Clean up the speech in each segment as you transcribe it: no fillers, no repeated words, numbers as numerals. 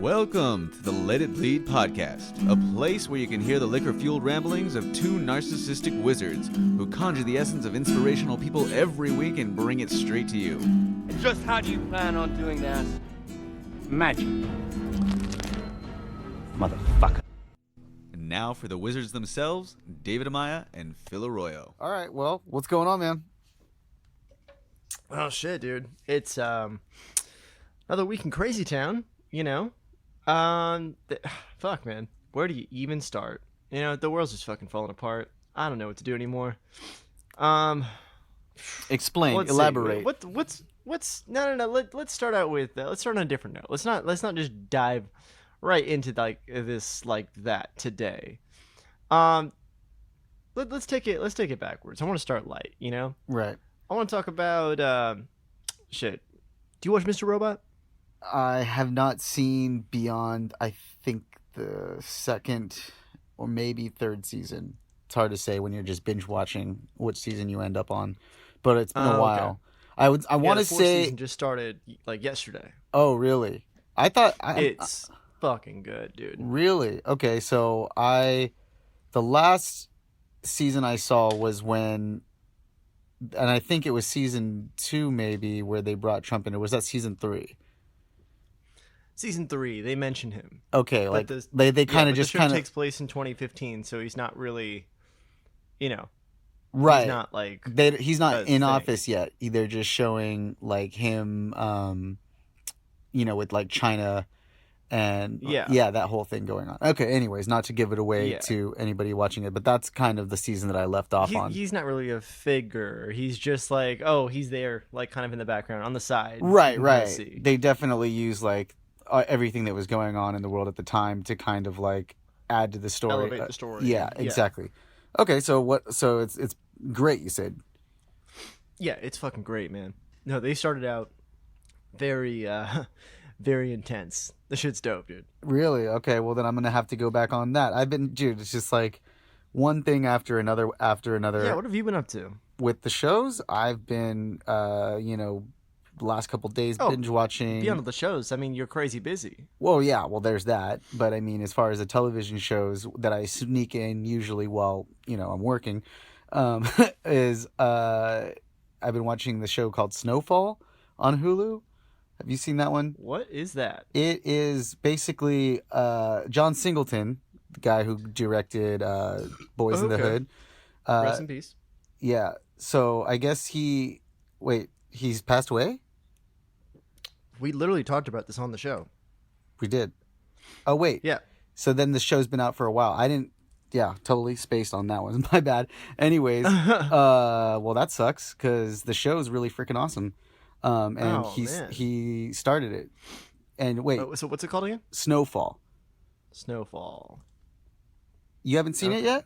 Welcome to the Let It Bleed podcast, a place where you can hear the liquor-fueled ramblings of two narcissistic wizards who conjure the essence of inspirational people every week and bring it straight to you. And just how do you plan on doing that? Magic. Motherfucker. And now for the wizards themselves, David Amaya and Phil Arroyo. All right, well, what's going on, man? Oh shit, dude! It's another week in Crazy Town. You know, fuck, man. Where do you even start? You know, the world's just fucking falling apart. I don't know what to do anymore. Explain, let's elaborate. See. What's no. Let's start out with let's start on a different note. Let's not just dive right into that today. Let's take it backwards. I want to start light. You know, Right. I want to talk about shit. Do you watch Mr. Robot? I have not seen beyond, I think, the second or maybe third season. It's hard to say when you're just binge watching which season you end up on, but it's been a while. Okay. I want to say season just started like yesterday. Oh, really? I thought It's fucking good, dude. Really? Okay, so the last season I saw was when, and I think it was season 2 maybe, where they brought Trump in. Or was that season 3? Season 3, they mention him. Okay, But like they kind of just the show kind of takes place in 2015, so he's not really, you know, right. He's not like He's not in thing. office yet. They're just showing like him, with like China, and that whole thing going on. Okay, anyways, not to give it away to anybody watching it, but that's kind of the season that I left off on. He's not really a figure. He's just like, oh, he's there, like kind of in the background on the side. Right. See. They definitely use like everything that was going on in the world at the time to kind of like add to the story. Elevate the story. Yeah, exactly. Okay, so it's great, you said. Yeah, it's fucking great, man. No, they started out very very intense. The shit's dope, dude. Really? Okay, well then I'm gonna have to go back on that. It's just like one thing after another. Yeah, what have you been up to? With the shows, I've been the last couple days binge watching. Beyond the shows, I mean, you're crazy busy. Well, yeah, there's that. But I mean, as far as the television shows that I sneak in usually while, I'm working, is I've been watching the show called Snowfall on Hulu. Have you seen that one? What is that? It is basically John Singleton, the guy who directed Boys in the Hood. Rest in peace. Yeah. So I guess he's passed away? We literally talked about this on the show. We did. Oh, wait. Yeah. So then the show's been out for a while. Totally spaced on that one. My bad. Anyways, well, that sucks because the show is really freaking awesome. And he started it. And wait. So what's it called again? Snowfall. You haven't seen it yet?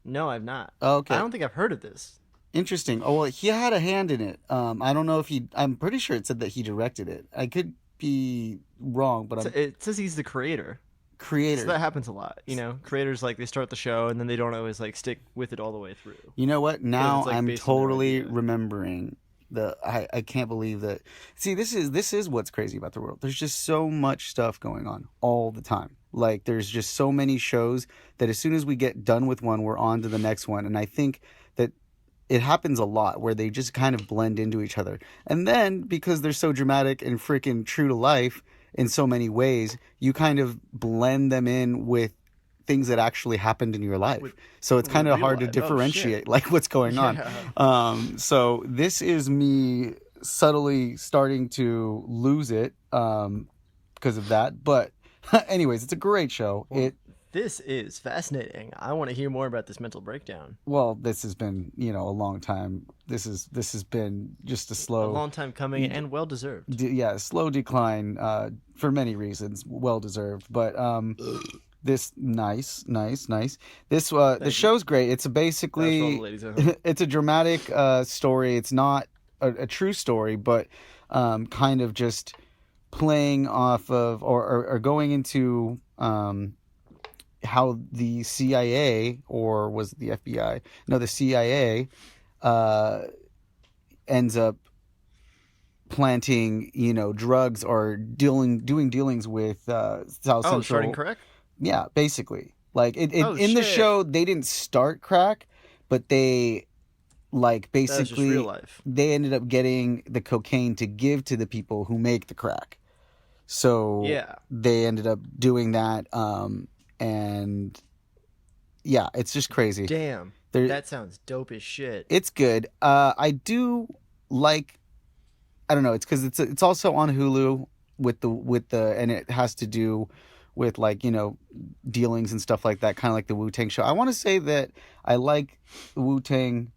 No, I've not. Oh, okay. I don't think I've heard of this. Interesting. Oh, well, he had a hand in it. I don't know if I'm pretty sure it said that he directed it. I could be wrong, but it says he's the creator. So that happens a lot. Creators, like, they start the show and then they don't always, like, stick with it all the way through. You know what? Now like, I'm based on their totally idea. remembering I can't believe that. See, this is what's crazy about the world. There's just so much stuff going on all the time. Like, there's just so many shows that as soon as we get done with one, we're on to the next one. And I think that it happens a lot where they just kind of blend into each other. And then, because they're so dramatic and freaking true to life in so many ways, you kind of blend them in with things that actually happened in your life. So it's kind of hard to differentiate like what's going on. So this is me subtly starting to lose it because of that. But anyways, it's a great show. This is fascinating. I want to hear more about this mental breakdown. Well, this has been, a long time. This has been just a long time coming and well deserved. Slow decline for many reasons, well deserved. But this nice. This the show's great. It's basically it's a dramatic story. It's not a true story, but kind of just playing off of or going into how the CIA, or was it the FBI? No, the CIA ends up planting, drugs or doing dealings with South Oh, starting Central. correct. Yeah, basically. Like Oh in the shit. show, they didn't start crack, but they like That was just real basically life. they ended up getting the cocaine to give to the people who make the crack. So Yeah. they ended up doing that, and yeah, it's just crazy. Damn. There, That sounds dope as shit. it's good. I do like. I don't know. It's because it's also on Hulu with the and it has to do with like dealings and stuff like that, kind of like the Wu-Tang show. I want to say that I like the Wu-Tang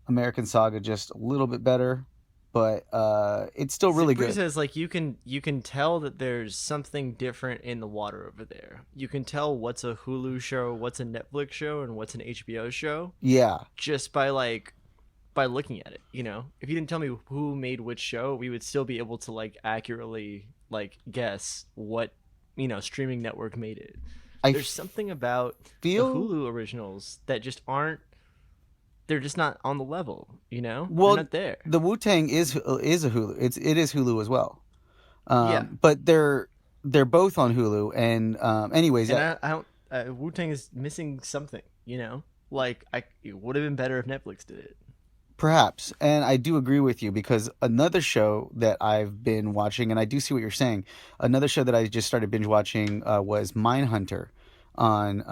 American Saga just a little bit better, but it's still really Bree good. says like you can tell that there's something different in the water over there. You can tell what's a Hulu show, what's a Netflix show, and what's an HBO show Yeah, just by looking at it. If you didn't tell me who made which show, we would still be able to like accurately like guess what streaming network made it. I There's something about the feel Hulu originals that just aren't. They're just not on the level. well. They're not there. The Wu-Tang is a Hulu. It is Hulu as well. Yeah. But they're both on Hulu. And anyways, And I don't. Wu Tang is missing something. Like it would have been better if Netflix did it. perhaps. And I do agree with you because another show that I've been watching, and I do see what you're saying. Another show that I just started binge watching was Mindhunter on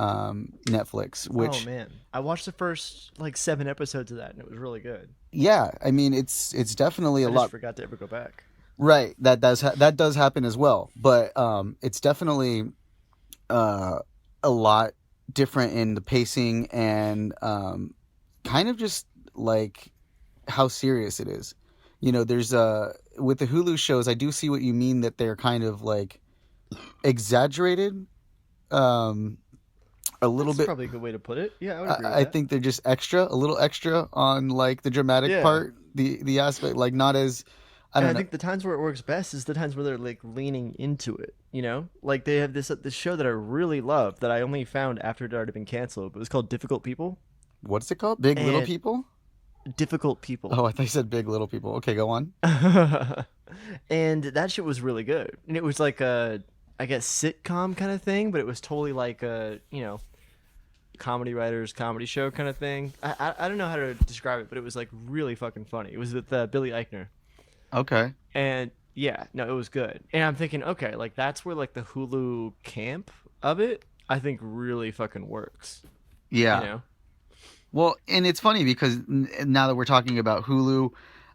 Netflix. Which, Oh man, I watched the first like 7 episodes of that, and it was really good. yeah, I mean it's definitely I a just lot. forgot to ever go back. Right, that does happen as well. But it's definitely a lot different in the pacing and kind of just like how serious it is. There's with the Hulu shows, I do see what you mean that they're kind of like exaggerated, a little That's bit. probably a good way to put it. Yeah, I would agree with I that. think they're just a little extra on like the dramatic Yeah. part, the aspect, like not as I And don't I know. think the times where it works best is the times where they're like leaning into it. Like they have this show that I really love that I only found after it had already been canceled. But it was called Difficult People. What's it called? Big Little And- People? Difficult People. Oh, I thought you said Big Little People. Okay, go on. And that shit was really good. And it was like a, I guess, sitcom kind of thing, but it was totally like a, comedy writers comedy show kind of thing. I don't know how to describe it, but it was like really fucking funny. It was with Billy Eichner. Okay. And yeah, no, it was good. And I'm thinking, okay, like that's where like the Hulu camp of it, I think really fucking works. Yeah. Well, and it's funny because now that we're talking about Hulu,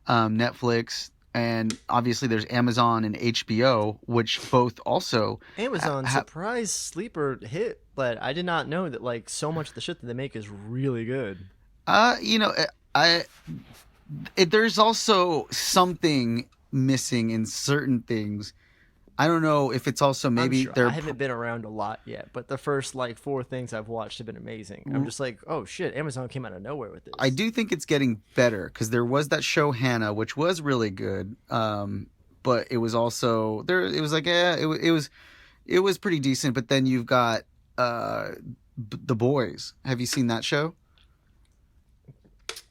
Netflix, and obviously there's Amazon and HBO, which both also Amazon surprise sleeper hit, but I did not know that like so much of the shit that they make is really good. there's also something missing in certain things. I don't know if it's also maybe I'm sure. they're I haven't been around a lot yet, but the first like 4 things I've watched have been amazing. I'm just like, oh shit, Amazon came out of nowhere with this. I do think it's getting better because there was that show Hannah, which was really good, but it was also there. It was like it was pretty decent. But then you've got The Boys. Have you seen that show?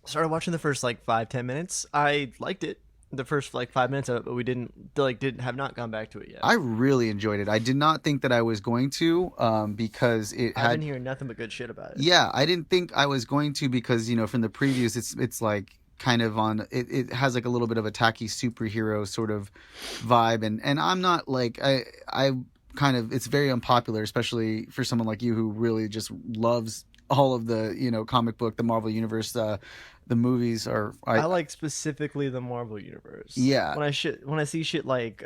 Started watching the first like 5-10 minutes. I liked it. The first like 5 minutes of it, but we didn't have not gone back to it yet. I really enjoyed it. I did not think that I was going to because it I've had been hearing nothing but good shit about it. Yeah, I didn't think I was going to because from the previews it's like kind of on it has like a little bit of a tacky superhero sort of vibe and I'm not like I kind of it's very unpopular, especially for someone like you who really just loves all of the comic book, the Marvel universe, the movies are I like specifically the Marvel universe. Yeah. When I see shit like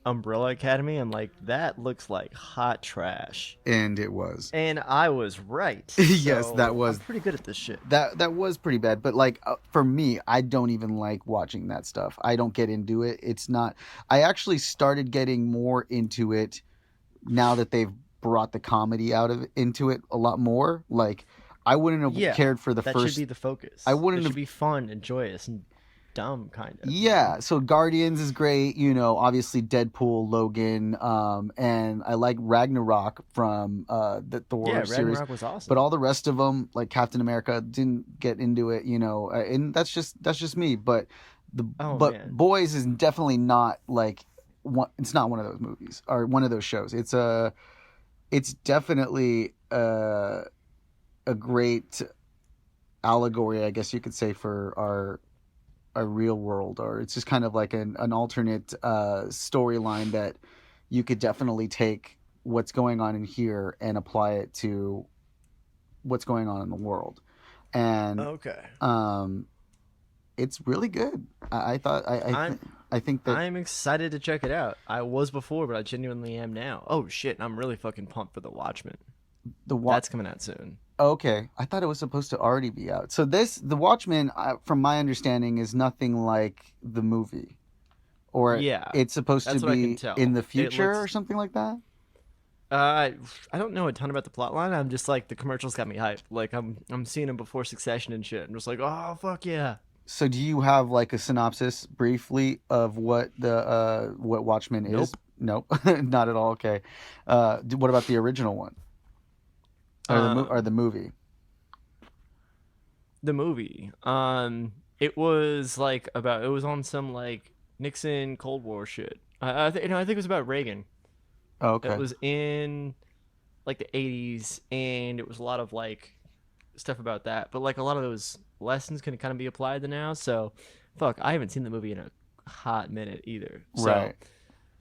Umbrella Academy, I'm like, that looks like hot trash. and it was. And I was right. Yes, So that was- I'm pretty good at this shit. That was pretty bad, but like for me, I don't even like watching that stuff. I don't get into it. It's not. I actually started getting more into it now that they've brought the comedy into it a lot more. Like I wouldn't have cared for the that first. should be the focus. I wouldn't It should have- be fun and joyous and dumb kind of. Yeah, so Guardians is great, obviously Deadpool, Logan, and I like Ragnarok from the Thor Yeah, series. Ragnarok was awesome. But all the rest of them, like Captain America, didn't get into it, and that's just me. But But man. Boys is definitely not like one. It's not one of those movies or one of those shows. It's definitely a great allegory, I guess you could say, for our real world, or it's just kind of like an alternate storyline that you could definitely take what's going on in here and apply it to what's going on in the world. And Okay. it's really good. I think that I'm excited to check it out. I was before, but I genuinely am now. Oh shit, I'm really fucking pumped for The Watchmen. That's coming out soon. Okay, I thought it was supposed to already be out. So The Watchmen, from my understanding, is nothing like the movie, or Yeah, it's supposed to that's what I can be tell. in the It future looks- or something like that. I don't know a ton about the plot line. I'm just like the commercials got me hyped. Like I'm seeing them before Succession and shit. I'm just like, oh fuck yeah. So do you have like a synopsis briefly of what what Watchmen is? Nope, not at all. Okay, what about the original one or the movie? The movie. It was like it was on some like Nixon Cold War shit. I think it was about Reagan. Oh, okay. It was in like the 80s, and it was a lot of like stuff about that. But like a lot of those lessons can kind of be applied to now. So, fuck, I haven't seen the movie in a hot minute either. So, Right.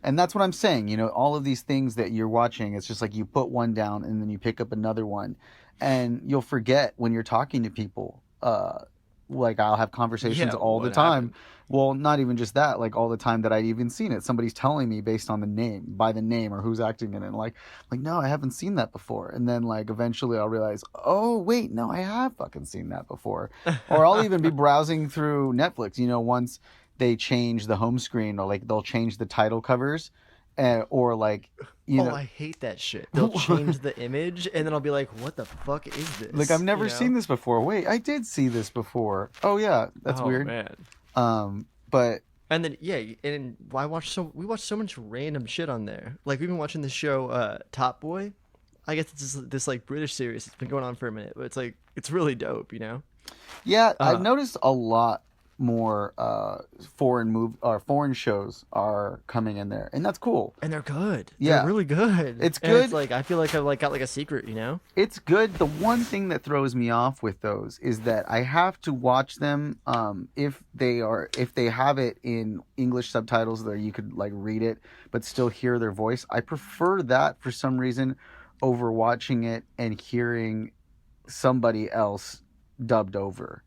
And that's what I'm saying. You know, all of these things that you're watching, it's just like you put one down and then you pick up another one, and you'll forget when you're talking to people. Like I'll have conversations Yeah, all the what time. happened? Well, not even just that, like all the time that I'd even seen it. Somebody's telling me based on the name, by the name, or who's acting in it. And like no, I haven't seen that before. And then like eventually I'll realize, oh wait, no, I have fucking seen that before. Or I'll even be browsing through Netflix. You know, once they change the home screen, or like they'll change the title covers, or like you know. I hate that shit. They'll change the image, and then I'll be like, "What the fuck is this?" Like I've never You know? seen this before. Wait, I did see this before. Oh yeah, that's Oh, weird. man. But And then and we watch so much random shit on there. Like we've been watching this show, Top Boy. I guess it's this like British series. It's been going on for a minute, but it's like it's really dope, you know. yeah, I've noticed a lot more foreign shows are coming in there, and that's cool. And they're good. Yeah. They're really good. It's And good. it's like I feel like I've like got like a secret, you know. It's good. The one thing that throws me off with those is that I have to watch them if they have it in English subtitles that you could like read it but still hear their voice. I prefer that for some reason over watching it and hearing somebody else dubbed over.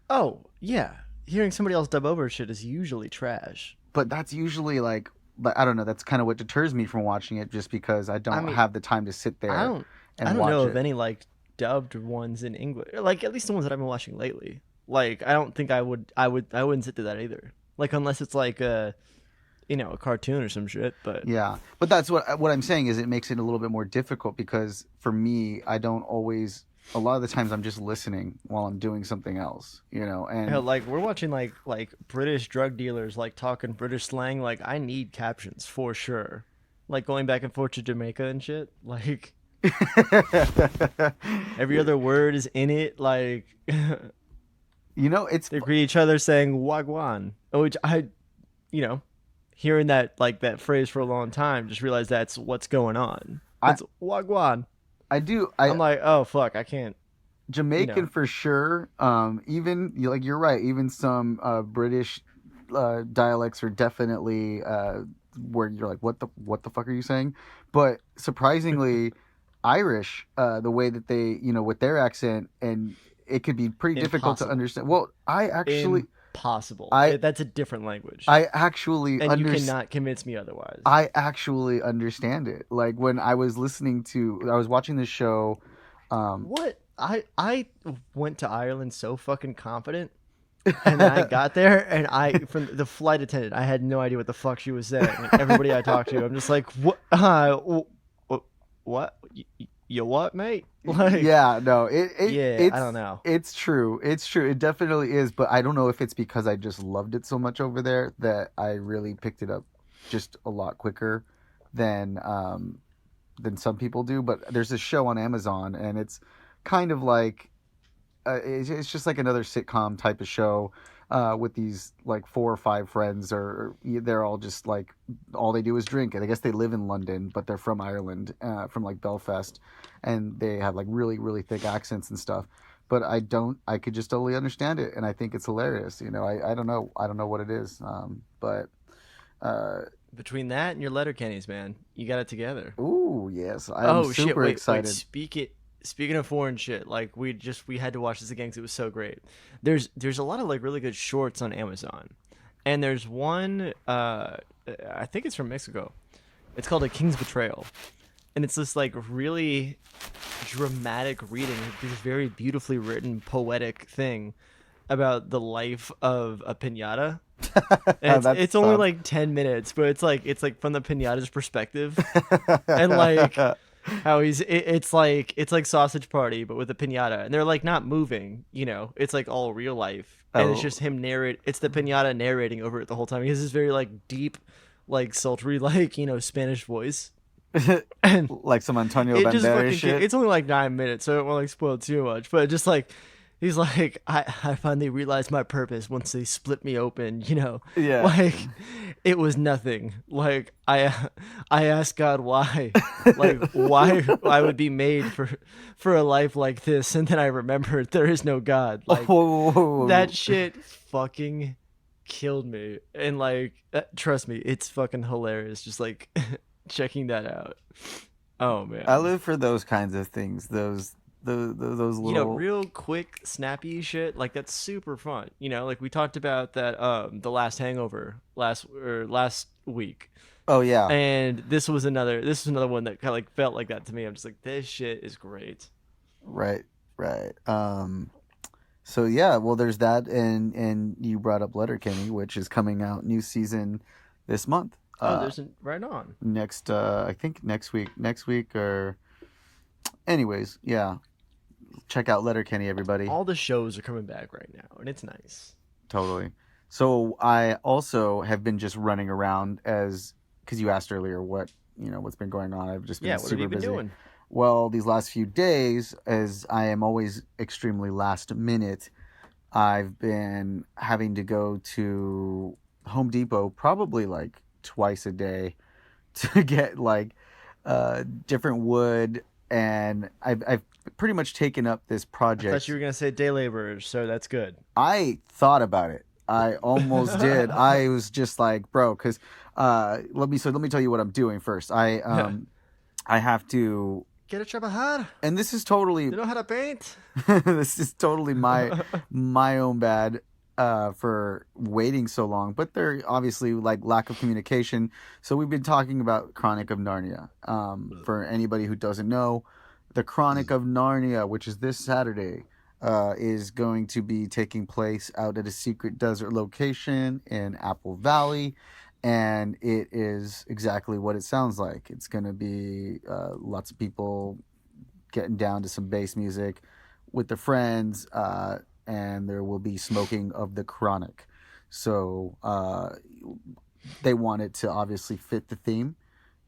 Oh yeah, hearing somebody else dub over shit is usually trash. But that's usually like I don't know, that's kind of what deters me from watching it, just because I don't have the time to sit there I don't and watch know it. of any like dubbed ones in English. Like at least the ones that I've been watching lately. Like I don't think I wouldn't sit through that either. Like unless it's like a cartoon or some shit. But Yeah, but that's what I'm saying is it makes it a little bit more difficult, because for me, I don't always. A lot of the times, I'm just listening while I'm doing something else, you know. And hell, like we're watching like British drug dealers like talking British slang. Like I need captions for sure. Like going back and forth to Jamaica and shit. Like every other word is in it. Like you know, it's they greet each other saying "wagwan," which hearing that phrase for a long time, just realized that's what's going on. It's wagwan. I'm like, oh fuck, I can't. Jamaican for sure. Even like you're right. Even some British dialects are definitely where you're like, what the fuck are you saying? But surprisingly, Irish, the way that they, with their accent, and it could be pretty difficult to understand. Well, I actually impossible. That's a different language. I actually and you cannot convince me otherwise. I actually understand it. Like when I was watching this show. What? I went to Ireland so fucking confident, and then I got there, and from the flight attendant, I had no idea what the fuck she was saying. And everybody I talked to, I'm just like, what? What? You what, mate? Like, yeah, no, I don't know. It's true. It definitely is. But I don't know if it's because I just loved it so much over there that I really picked it up just a lot quicker than some people do. But there's this show on Amazon, and it's kind of like it's just like another sitcom type of show. with these like 4 or 5 friends, or they're all just like all they do is drink. And I guess they live in London, but they're from Ireland, from like Belfast, and they have like really really thick accents and stuff. But I could just totally understand it, and I think it's hilarious. I don't know what it is, but Between that and your Letterkenny's, man, you got it together. ooh yes, I'm Oh shit! super Wait, excited. Speaking of foreign shit, like we had to watch this again because it was so great. There's a lot of like really good shorts on Amazon, and there's one I think it's from Mexico. It's called A King's Betrayal, and it's this like really dramatic reading, this very beautifully written poetic thing about the life of a pinata. And That it's only sounds- like 10 minutes, but it's like from the pinata's perspective, and like how it's like Sausage Party but with a pinata, and they're like not moving, it's like all real life, and it's Oh. just it's the pinata narrating over it the whole time. He has this very like deep, like sultry, like Spanish voice, and like some Antonio it just Banderas fucking shit. it's only like 9 minutes, so I don't want to like spoil too much, but just like he's like, I finally realized my purpose once they split me open, Yeah. like it was nothing. Like I asked God why, like why I would be made for a life like this, and then I remembered there is no God. Like Whoa. that shit fucking killed me, and like trust me, it's fucking hilarious. Just like checking that out. Oh man. I live for those kinds of things. Those little. Real quick, snappy shit. Like that's super fun. Like we talked about that, The Last Hangover last week, Oh yeah. and this was another one that kind of like felt like that to me. I'm just like, this shit is great. Right. So yeah, well, there's that, and you brought up Letterkenny, which is coming out new season this month. There's right on. Next, I think next week or, anyways, yeah. Check out Letterkenny, everybody. All the shows are coming back right now, and it's nice. Totally. So I also have been just running around because you asked earlier what's been going on. I've just been Yeah, what super have you been busy. doing? Well, these last few days, as I am always extremely last minute, I've been having to go to Home Depot probably like twice a day to get like different wood, and I've pretty much taken up this I project. thought you were gonna say day laborers, so that's good. I thought about it. I almost did. I was just like, bro, because let me tell you what I'm doing first. I have to, Get a trabajar. and this is totally You know how to paint? this is totally my own bad for waiting so long, but they're obviously like lack of communication. So we've been talking about Chronic of Narnia. For anybody who doesn't know, the Chronic of Narnia, which is this Saturday, is going to be taking place out at a secret desert location in Apple Valley. And it is exactly what it sounds like. It's going to be lots of people getting down to some bass music with their friends, and there will be smoking of the chronic. So they wanted to obviously fit the theme,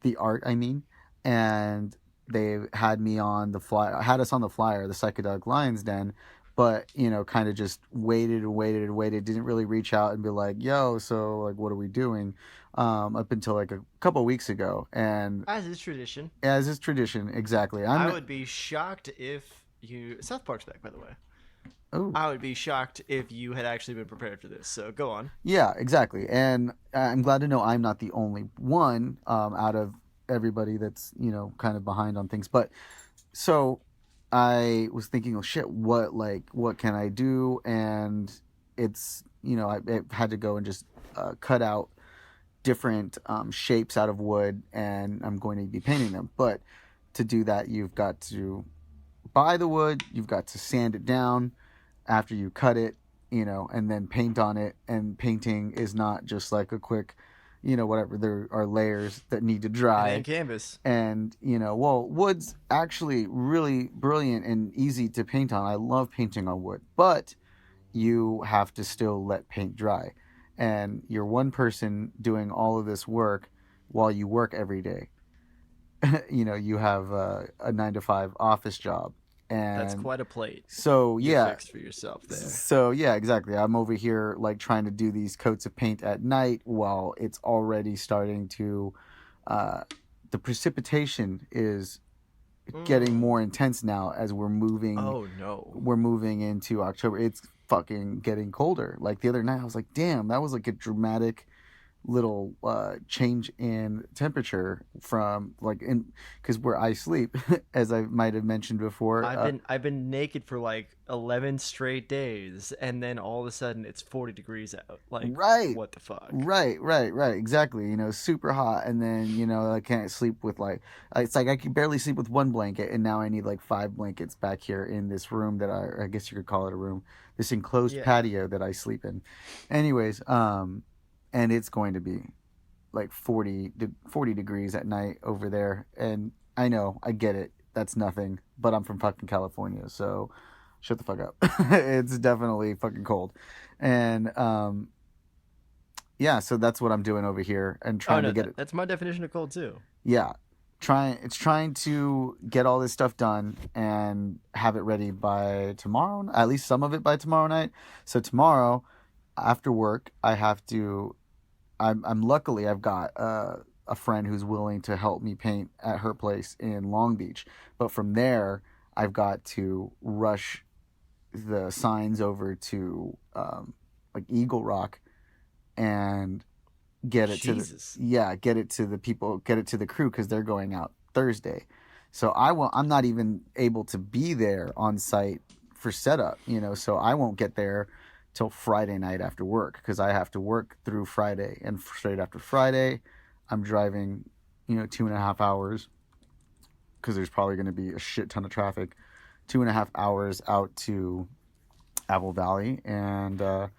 the art, I mean, and they had me on the flyer, had us on the flyer, the Psychedelic Lions Den, but kind of just waited and waited and waited. Didn't really reach out and be like, "Yo, so like, what are we doing?" Up until like a couple of weeks ago, and As is tradition. as is tradition, exactly. I would be shocked if you. South Park's back, by the way. Ooh. I would be shocked if you had actually been prepared for this. So go on. Yeah, exactly. And I'm glad to know I'm not the only one out of everybody that's kind of behind on things. But so I was thinking, oh shit, what can I do? And it's I had to go and just cut out different shapes out of wood, and I'm going to be painting them. But to do that, you've got to buy the wood, you've got to sand it down after you cut it, and then paint on it. And painting is not just like a quick, whatever. There are layers that need to dry. And canvas. And, wood's actually really brilliant and easy to paint on. I love painting on wood, but you have to still let paint dry. And you're one person doing all of this work while you work every day. You have a 9-to-5 office job. And That's quite a plate. so You yeah, fixed for yourself there. so yeah, exactly. I'm over here like trying to do these coats of paint at night while it's already starting to the precipitation is getting more intense now as we're moving Oh no. we're moving into October. It's fucking getting colder. Like the other night I was like, damn, that was like a dramatic little change in temperature from like in because where I sleep, as I might have mentioned before. I've been naked for like 11 straight days, and then all of a sudden it's 40 degrees out. Like, Right. what the fuck? Right, exactly. You know, super hot, and then I can't sleep with like it's like I can barely sleep with one blanket, and now I need like 5 blankets back here in this room that I guess you could call it a room, this enclosed Yeah. patio that I sleep in. Anyways, and it's going to be like 40 degrees at night over there, and I know, I get it, that's nothing, but I'm from fucking California, so shut the fuck up. It's definitely fucking cold, and yeah, so that's what I'm doing over here and trying to get it. That's my definition of cold too. Yeah, trying to get all this stuff done and have it ready by tomorrow. At least some of it by tomorrow night. So tomorrow, after work, I have to. I'm luckily I've got a friend who's willing to help me paint at her place in Long Beach. But from there, I've got to rush the signs over to like Eagle Rock and get it Jesus. get it to the people, get it to the crew because they're going out Thursday. So I'm not even able to be there on site for setup, so I won't get there till Friday night after work because I have to work through Friday, and straight after Friday I'm driving 2.5 hours because there's probably going to be a shit ton of traffic, 2.5 hours out to Apple Valley, and the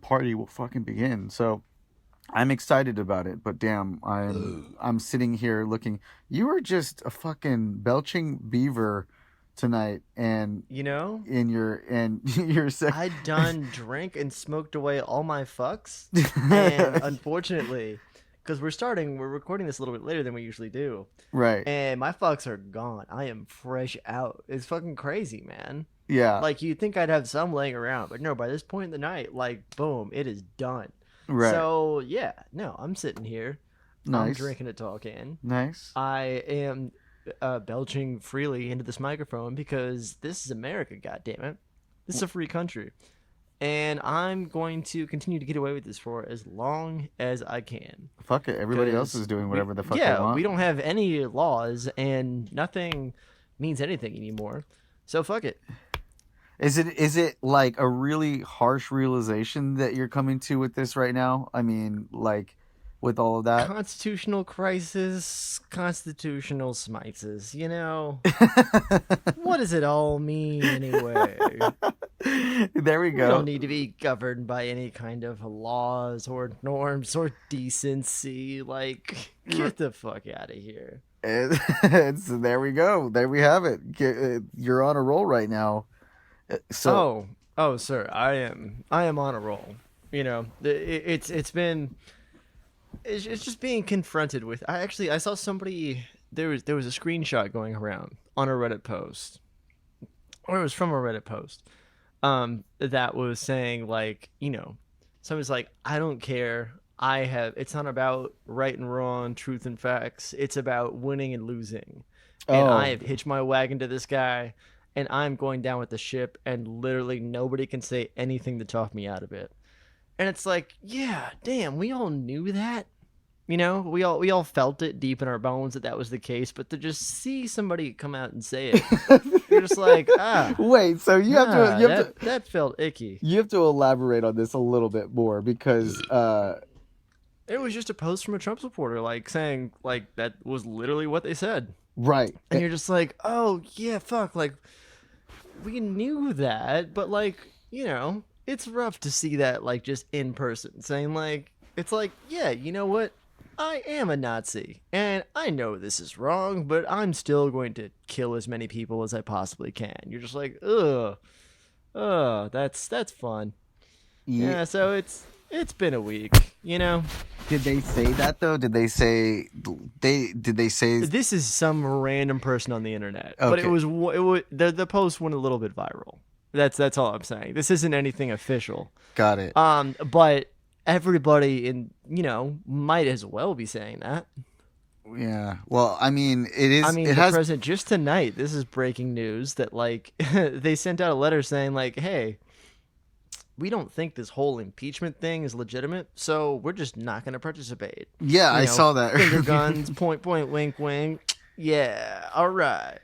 party will fucking begin. So I'm excited about it, but damn, I'm sitting here looking. You were just a fucking belching beaver tonight, and in your I done drank and smoked away all my fucks, and unfortunately, because we're recording this a little bit later than we usually do, right? And my fucks are gone. I am fresh out. It's fucking crazy, man. Yeah, Like you'd think I'd have some laying around, but no. By this point in the night, like boom, it is done. right. So yeah, no, I'm sitting here. I'm Nice. drinking a tall can. Nice. I am belching freely into this microphone because this is America, goddammit. This is a free country. And I'm going to continue to get away with this for as long as I can. Fuck it. Everybody else is doing whatever the fuck they Yeah, want. we don't have any laws and nothing means anything anymore. So fuck it. Is it like a really harsh realization that you're coming to with this right now? I mean, like with all of that. Constitutional crisis, constitutional smites. What does it all mean anyway? There we We go. don't need to be governed by any kind of laws or norms or decency. Like, get the fuck out of here. There we go. There we have it. You're on a roll right now. So Oh, sir, I am on a roll. It's just being confronted with. I saw somebody. There was a screenshot going around on a Reddit post, or it was from a Reddit post, that was saying like, somebody's like, I don't care. It's not about right and wrong, truth and facts. It's about winning and losing. And I have hitched my wagon to this guy, and I'm going down with the ship, and literally nobody can say anything to talk me out of it. And it's like, yeah, damn, we all knew that. We all felt it deep in our bones that was the case, but to just see somebody come out and say it, you're just like, wait, so that felt icky. You have to elaborate on this a little bit more because it was just a post from a Trump supporter, like saying like that was literally what they said. Right. And you're just like, oh yeah, fuck, like we knew that, but like, it's rough to see that like just in person saying like, it's like, yeah, you know what? I am a Nazi, and I know this is wrong, but I'm still going to kill as many people as I possibly can. You're just like, that's fun. Yeah, so it's been a week. you know. Did they say that though? Did they say This is some random person on the internet, but Okay. it was the post went a little bit viral. That's all I'm saying. This isn't anything official. Got it. But everybody might as well be saying that. Yeah. Well, I mean, it is. I mean, it the has. president just tonight. This is breaking news that like they sent out a letter saying like, hey, we don't think this whole impeachment thing is legitimate, so we're just not going to participate. Yeah, I saw that. Finger guns, point, point, wink, wink. Yeah, all right,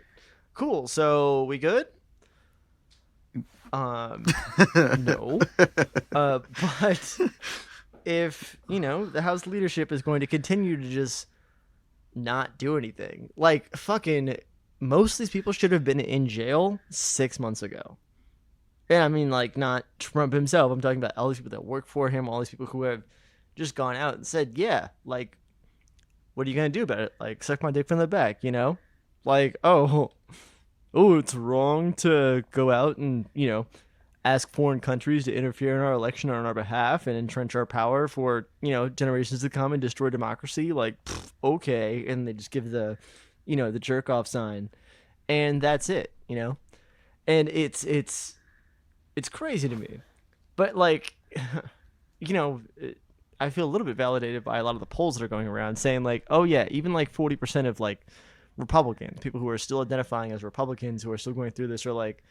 cool. So we good? No. But if the House leadership is going to continue to just not do anything, like fucking most of these people should have been in jail 6 months ago. And I mean, like, not Trump himself. I'm talking about all these people that work for him, all these people who have just gone out and said, yeah, like, what are you going to do about it? Like, suck my dick from the back, Like, oh, it's wrong to go out and, ask foreign countries to interfere in our election on our behalf and entrench our power for, generations to come and destroy democracy. Like, okay. And they just give the jerk off sign. And that's it, And it's crazy to me. But, like, I feel a little bit validated by a lot of the polls that are going around saying, like, oh, yeah, even, like, 40% of, like, Republicans, people who are still identifying as Republicans who are still going through this are like,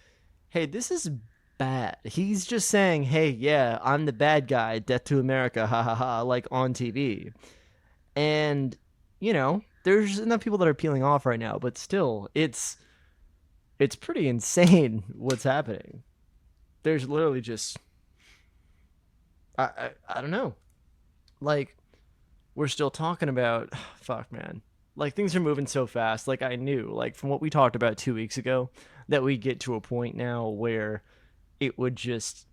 hey, this is bad. He's just saying, hey, yeah, I'm the bad guy, death to America, ha, ha, ha, like, on TV. And, there's enough people that are peeling off right now, but still, it's pretty insane what's happening. There's literally just I don't know. Like, we're still talking about fuck, man. Like, things are moving so fast. Like, I knew, like, from what we talked about 2 weeks ago, that we get to a point now where it would just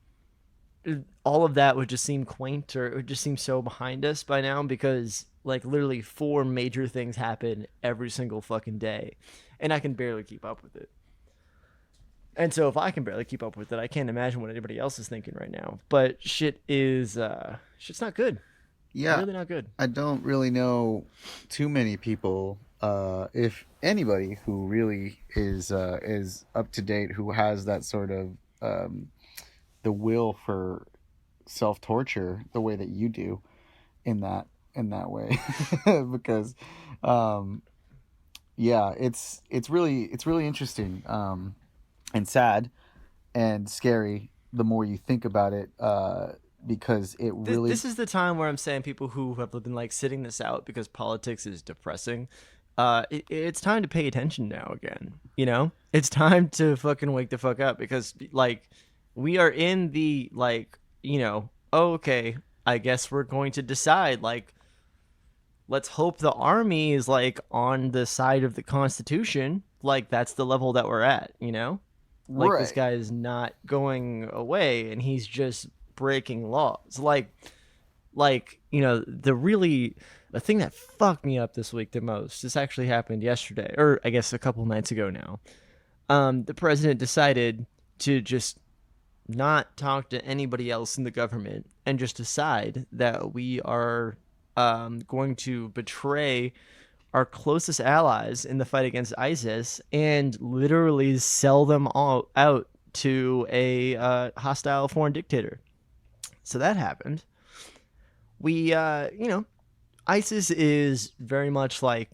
all of that would just seem quaint, or it would just seem so behind us by now, because like literally 4 major things happen every single fucking day, and I can barely keep up with it. And so if I can barely keep up with it, I can't imagine what anybody else is thinking right now. But shit's not good. Yeah, really not good. I don't really know too many people, if anybody, who really is up to date, who has that sort of the will for self-torture the way that you do in that way. Because yeah, it's really interesting, and sad and scary the more you think about it, because it really... This is the time where I'm saying people who have been like sitting this out because politics is depressing, it's time to pay attention now again. It's time to fucking wake the fuck up, because like we are in the like, okay, I guess we're going to decide, like, let's hope the army is like on the side of the Constitution. Like, that's the level that we're at, Like, Right. This guy is not going away, and he's just breaking laws. Like, the thing that fucked me up this week the most, this actually happened yesterday, or I guess a couple nights ago now. The president decided to just not talk to anybody else in the government and just decide that we are going to betray our closest allies in the fight against ISIS and literally sell them all out to a hostile foreign dictator. So that happened. We, ISIS is very much like,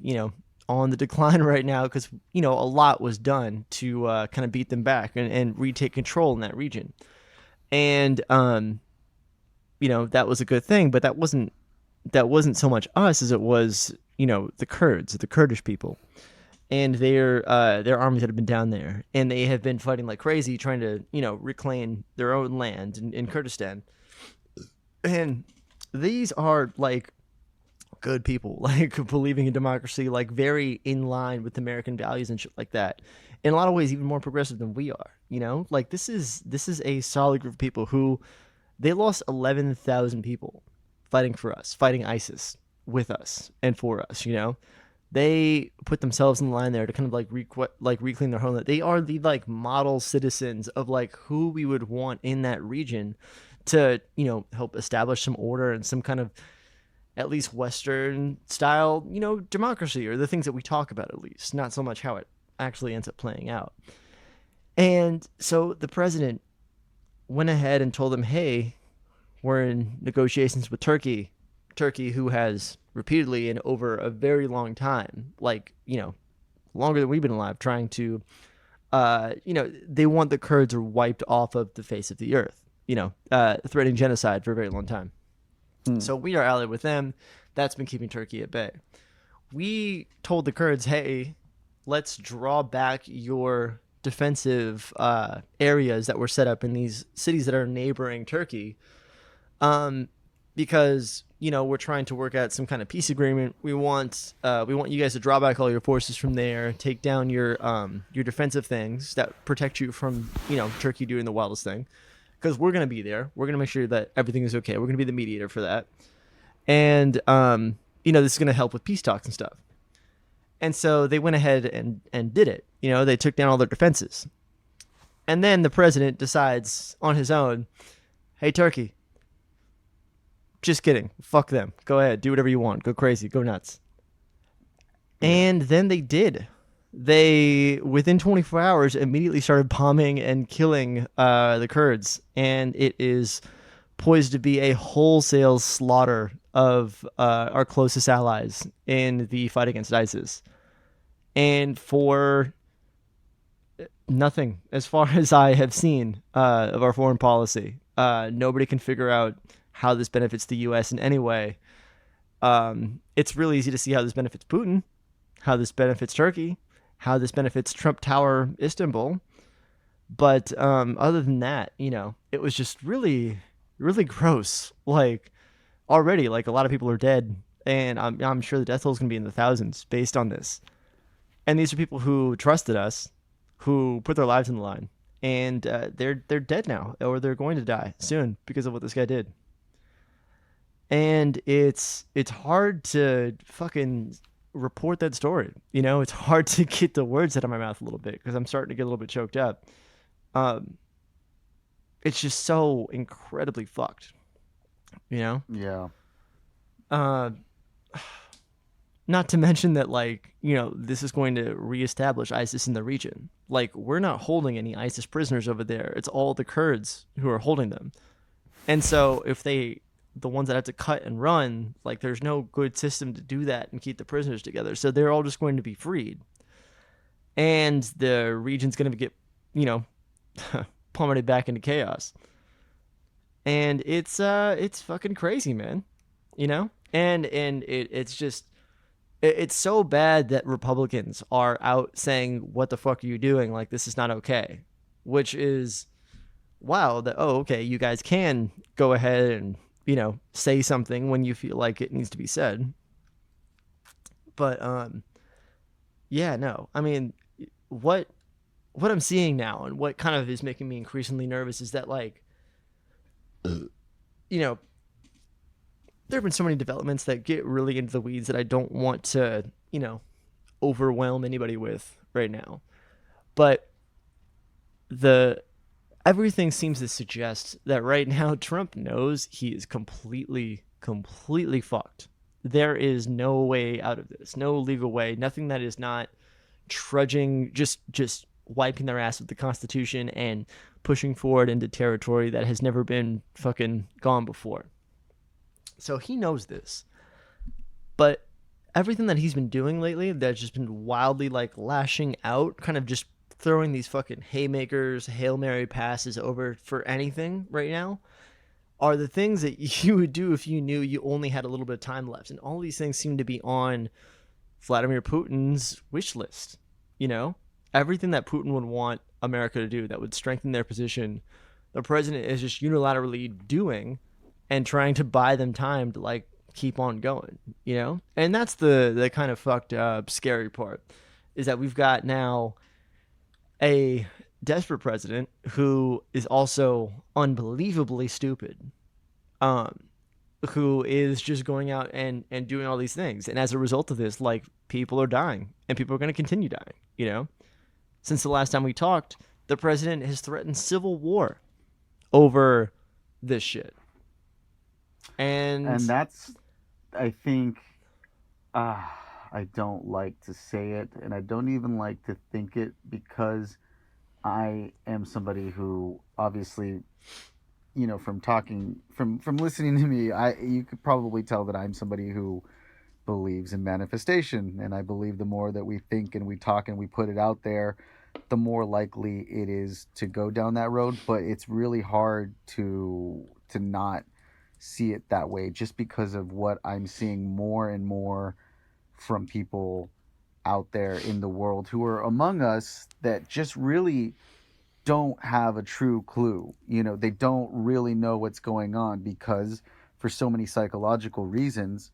on the decline right now, because, a lot was done to kind of beat them back and retake control in that region. And, that was a good thing, but that wasn't so much us as it was, the Kurds, the Kurdish people, and their armies that have been down there, and they have been fighting like crazy, trying to, reclaim their own land in Kurdistan. And these are like good people, like believing in democracy, like very in line with American values and shit like that. In a lot of ways, even more progressive than we are. Like this is a solid group of people who they lost 11,000 people fighting for us, fighting ISIS with us and for us. They put themselves in the line there to kind of like reclaim their homeland. They are the like model citizens of like who we would want in that region to help establish some order and some kind of at least Western style, democracy, or the things that we talk about, at least, not so much how it actually ends up playing out. And so the president went ahead and told them, hey, we're in negotiations with Turkey, who has repeatedly and over a very long time, longer than we've been alive, trying to, they want the Kurds wiped off of the face of the earth, threatening genocide for a very long time. So we are allied with them. That's been keeping Turkey at bay. We told the Kurds, hey, let's draw back your defensive areas that were set up in these cities that are neighboring Turkey, because we're trying to work out some kind of peace agreement. We want you guys to draw back all your forces from there, take down your defensive things that protect you from Turkey doing the wildest thing, because we're gonna be there. We're gonna make sure that everything is okay. We're gonna be the mediator for that, and this is gonna help with peace talks and stuff. And so they went ahead and did it. They took down all their defenses. And then the president decides on his own, hey, Turkey, just kidding. Fuck them. Go ahead. Do whatever you want. Go crazy. Go nuts. And then they did. They, within 24 hours, immediately started bombing and killing the Kurds. And it is poised to be a wholesale slaughter of our closest allies in the fight against ISIS. And for nothing, as far as I have seen of our foreign policy, nobody can figure out how this benefits the U.S. in any way. It's really easy to see how this benefits Putin, how this benefits Turkey, how this benefits Trump Tower Istanbul. But other than that, it was just really, really gross. Already, a lot of people are dead, and I'm sure the death toll is going to be in the thousands based on this. And these are people who trusted us, who put their lives on the line, and they're dead now, or they're going to die soon because of what this guy did. And it's hard to fucking report that story. It's hard to get the words out of my mouth a little bit because I'm starting to get a little bit choked up. It's just so incredibly fucked. Yeah. Not to mention that, this is going to reestablish ISIS in the region. We're not holding any ISIS prisoners over there. It's all the Kurds who are holding them. And so if the ones that have to cut and run, there's no good system to do that and keep the prisoners together. So they're all just going to be freed. And the region's going to get, plummeted back into chaos. And it's fucking crazy, man. And it's just, it's so bad that Republicans are out saying, what the fuck are you doing? This is not okay. Which is, wow, okay, you guys can go ahead and, say something when you feel like it needs to be said. But, yeah, no, I mean, what I'm seeing now and what kind of is making me increasingly nervous is that, there have been so many developments that get really into the weeds that I don't want to, overwhelm anybody with right now. But everything seems to suggest that right now Trump knows he is completely fucked. There is no way out of this, no legal way, nothing that is not trudging, just wiping their ass with the Constitution and pushing forward into territory that has never been fucking gone before. So he knows this. But everything that he's been doing lately that's just been wildly lashing out, kind of just throwing these fucking haymakers, Hail Mary passes over for anything right now, are the things that you would do if you knew you only had a little bit of time left. And all these things seem to be on Vladimir Putin's wish list. Everything that Putin would want America to do that would strengthen their position, the president is just unilaterally doing and trying to buy them time to keep on going, And that's the kind of fucked up, scary part, is that we've got now a desperate president who is also unbelievably stupid, who is just going out and doing all these things. And as a result of this, people are dying and people are going to continue dying, Since the last time we talked, the president has threatened civil war over this shit. And that's I think I don't like to say it, and I don't even like to think it because I am somebody who obviously, from talking, from listening to me, you could probably tell that I'm somebody who believes in manifestation, and I believe the more that we think and we talk and we put it out there, the more likely it is to go down that road. But it's really hard to not see it that way, just because of what I'm seeing more and more from people out there in the world who are among us that just really don't have a true clue. They don't really know what's going on because for so many psychological reasons,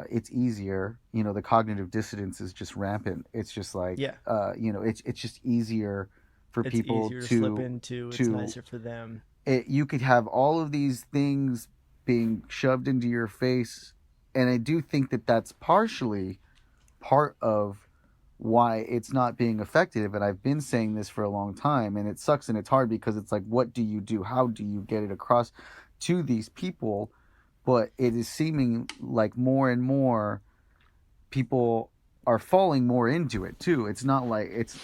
it's easier. The cognitive dissonance is just rampant. It's just like, Yeah. It's just easier for It's people easier to slip into. It's nicer for them. You could have all of these things being shoved into your face, and I do think that that's partially part of why it's not being effective. And I've been saying this for a long time, and it sucks and it's hard because it's like, what do you do? How do you get it across to these people? But it is seeming like more and more people are falling more into it too. It's not like it's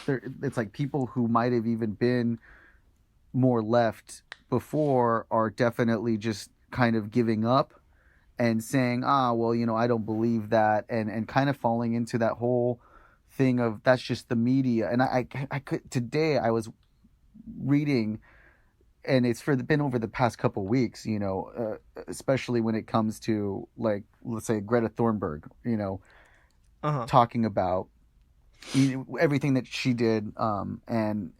like people who might have even been more left before are definitely just kind of giving up and saying, well, I don't believe that, and kind of falling into that whole thing of that's just the media. And I could today I was reading, and it's been over the past couple weeks, especially when it comes to, like, let's say Greta Thunberg, talking about everything that she did, and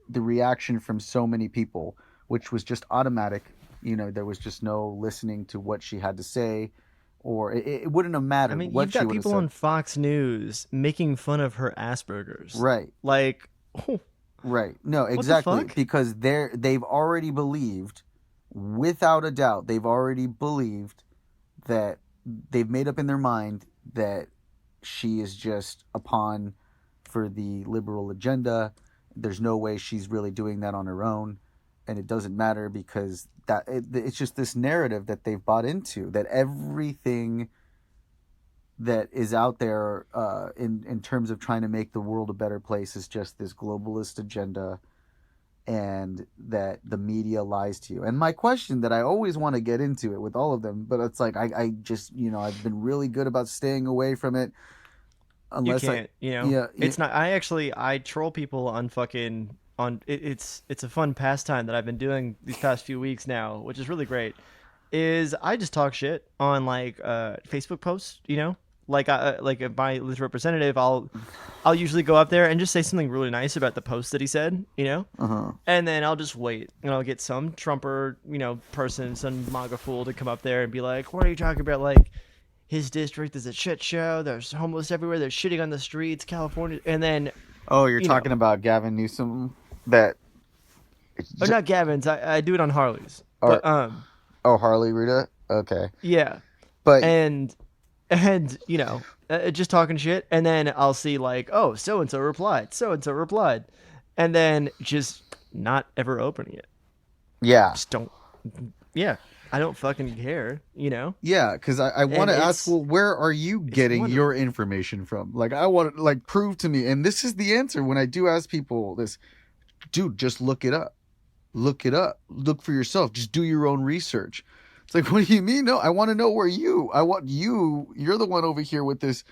the reaction from so many people, which was just automatic. There was just no listening to what she had to say, or it wouldn't have mattered. I mean, what you've got she would have people said. on Fox News making fun of her Asperger's. Right. Like, Right. No, exactly. fuck? Because they've already believed, without a doubt, they've already believed that they've made up in their mind that she is just a pawn for the liberal agenda. There's no way she's really doing that on her own. And it doesn't matter because it's just this narrative that they've bought into, that everything that is out there in terms of trying to make the world a better place is just this globalist agenda, and that the media lies to you. And my question that I always want to get into it with all of them, but it's like I just, I've been really good about staying away from it. Unless you can't, yeah, it's not. I troll people on fucking on. It's a fun pastime that I've been doing these past few weeks now, which is really great. Is I just talk shit on like Facebook posts, like if my list representative, I'll usually go up there and just say something really nice about the post that he said, and then I'll just wait and I'll get some Trumper, person, some MAGA fool to come up there and be like, what are you talking about? Like, his district is a shit show. There's homeless everywhere. They're shitting on the streets, California. And then, you're talking about Gavin Newsom. That, not Gavin's. I do it on Harley's. Or, but Harley Rita. Okay. Yeah. But and just talking shit, and then I'll see like, oh, so and so replied, and then just not ever opening it. Yeah. Just don't. Yeah. I don't fucking care, Yeah, because I want to ask, well, where are you getting your information from? Like, I want to, like, prove to me. And this is the answer when I do ask people this. Dude, just look it up. Look it up. Look for yourself. Just do your own research. It's like, what do you mean? No, I want to know where you're the one over here with this.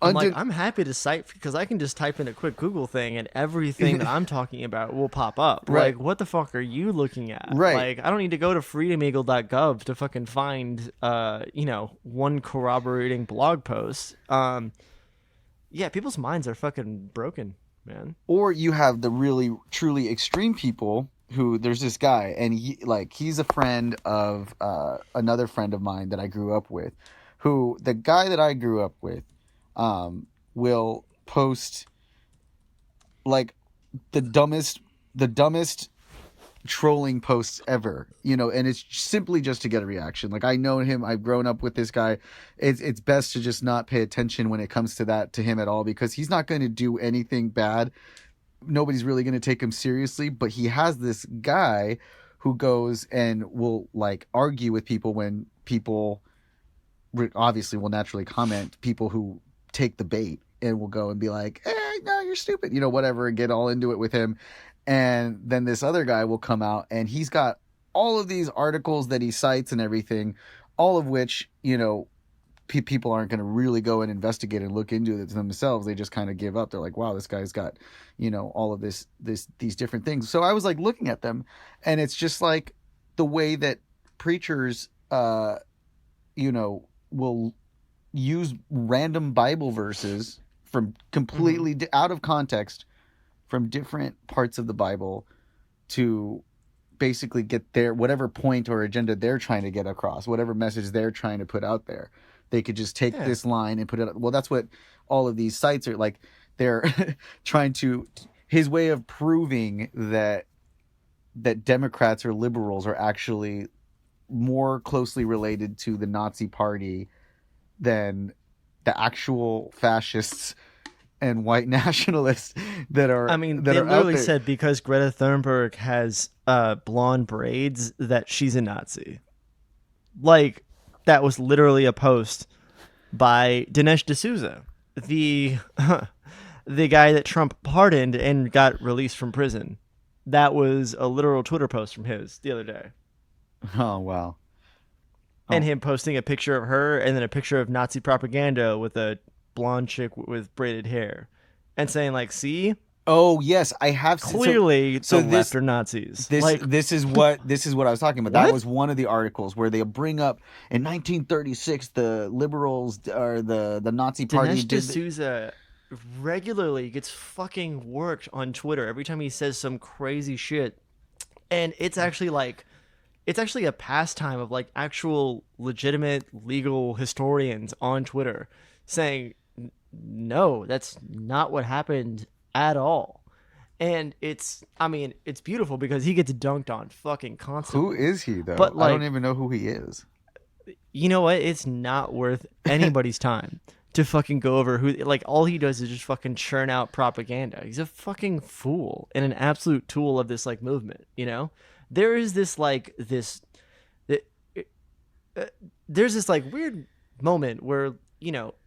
I'm happy to cite, because I can just type in a quick Google thing and everything that I'm talking about will pop up. Right. Like, what the fuck are you looking at? Right. Like, I don't need to go to freedomeagle.gov to fucking find, one corroborating blog post. Yeah, people's minds are fucking broken, man. Or you have the really, truly extreme people who, there's this guy, and he's a friend of another friend of mine that I grew up with, who, the guy that I grew up with, will post like the dumbest trolling posts ever, and it's simply just to get a reaction. Like, I know him, I've grown up with this guy. It's best to just not pay attention when it comes to him at all, because he's not going to do anything bad. Nobody's really going to take him seriously, but he has this guy who goes and will, like, argue with people when people obviously will naturally comment, people who take the bait and will go and be like, no, you're stupid, whatever, and get all into it with him. And then this other guy will come out and he's got all of these articles that he cites and everything, all of which, people aren't going to really go and investigate and look into it themselves. They just kind of give up. They're like, wow, this guy's got, all of these different things. So I was like looking at them, and it's just like the way that preachers, will use random Bible verses from completely out of context from different parts of the Bible to basically get their whatever point or agenda they're trying to get across, whatever message they're trying to put out there. They could just take this line and put it. Well, that's what all of these sites are like. They're trying to, his way of proving that Democrats or liberals are actually more closely related to the Nazi party than the actual fascists and white nationalists that are. I mean, that they are literally out there. said because Greta Thunberg has blonde braids that she's a Nazi. Like, that was literally a post by Dinesh D'Souza, the guy that Trump pardoned and got released from prison. That was a literal Twitter post from his the other day. Oh wow! And him posting a picture of her and then a picture of Nazi propaganda with a blonde chick with braided hair, and saying like, "See, Oh yes, I have clearly so the left are Nazis." This is what I was talking about. What? That was one of the articles where they bring up in 1936 the liberals or the Nazi party Dinesh D'Souza regularly gets fucking worked on Twitter every time he says some crazy shit, and it's actually a pastime of like actual legitimate legal historians on Twitter saying, no, that's not what happened at all. And it's beautiful because he gets dunked on fucking constantly. Who is he though? But, I don't even know who he is. You know what? It's not worth anybody's time to fucking go over who, like, all he does is just fucking churn out propaganda. He's a fucking fool and an absolute tool of this like movement, There is this there's this like weird moment where,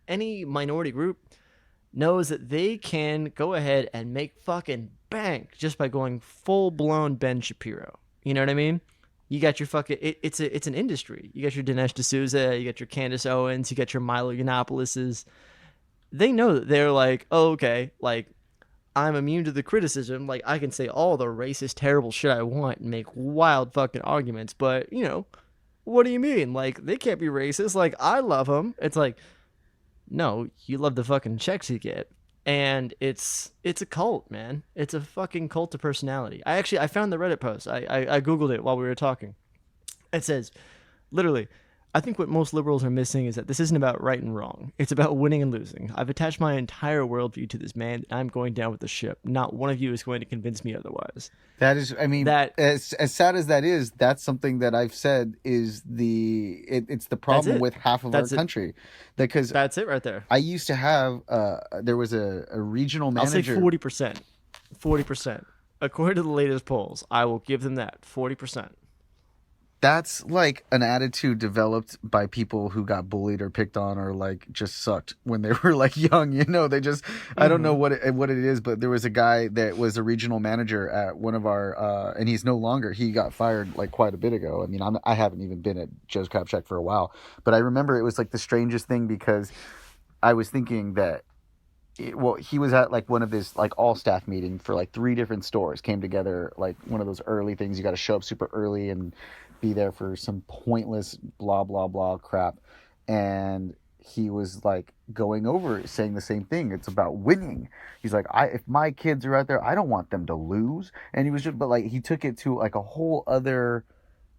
any minority group knows that they can go ahead and make fucking bank just by going full blown Ben Shapiro. You know what I mean? You got your fucking it's an industry. You got your Dinesh D'Souza, you got your Candace Owens, you got your Milo Yiannopoulos. They know that they're like, oh, okay, like I'm immune to the criticism. Like I can say all the racist, terrible shit I want and make wild fucking arguments. But what do you mean? Like they can't be racist. Like I love them. It's like, no, you love the fucking checks you get. And it's a cult, man. It's a fucking cult of personality. I found the Reddit post. I Googled it while we were talking. It says, literally, I think what most liberals are missing is that this isn't about right and wrong. It's about winning and losing. I've attached my entire worldview to this man. I'm going down with the ship. Not one of you is going to convince me otherwise. That is, I mean, as sad as that is, that's something that I've said is it's the problem with half of our country. Because that's it right there. I used to have, there was a regional manager. I'll say 40%. 40%. According to the latest polls, I will give them that. 40%. That's like an attitude developed by people who got bullied or picked on or like just sucked when they were like young, they just, I don't know what it is, but there was a guy that was a regional manager at one of our, and he's no longer, he got fired like quite a bit ago. I mean, I haven't even been at Joe's Crab Shack for a while, but I remember it was like the strangest thing because I was thinking that, he was at like one of this like all staff meeting for like 3 different stores came together, like one of those early things. You got to show up super early and be there for some pointless blah, blah, blah crap. And he was like going over it, saying the same thing. It's about winning. He's like, if my kids are out there, I don't want them to lose. And he was just, but like, he took it to a whole other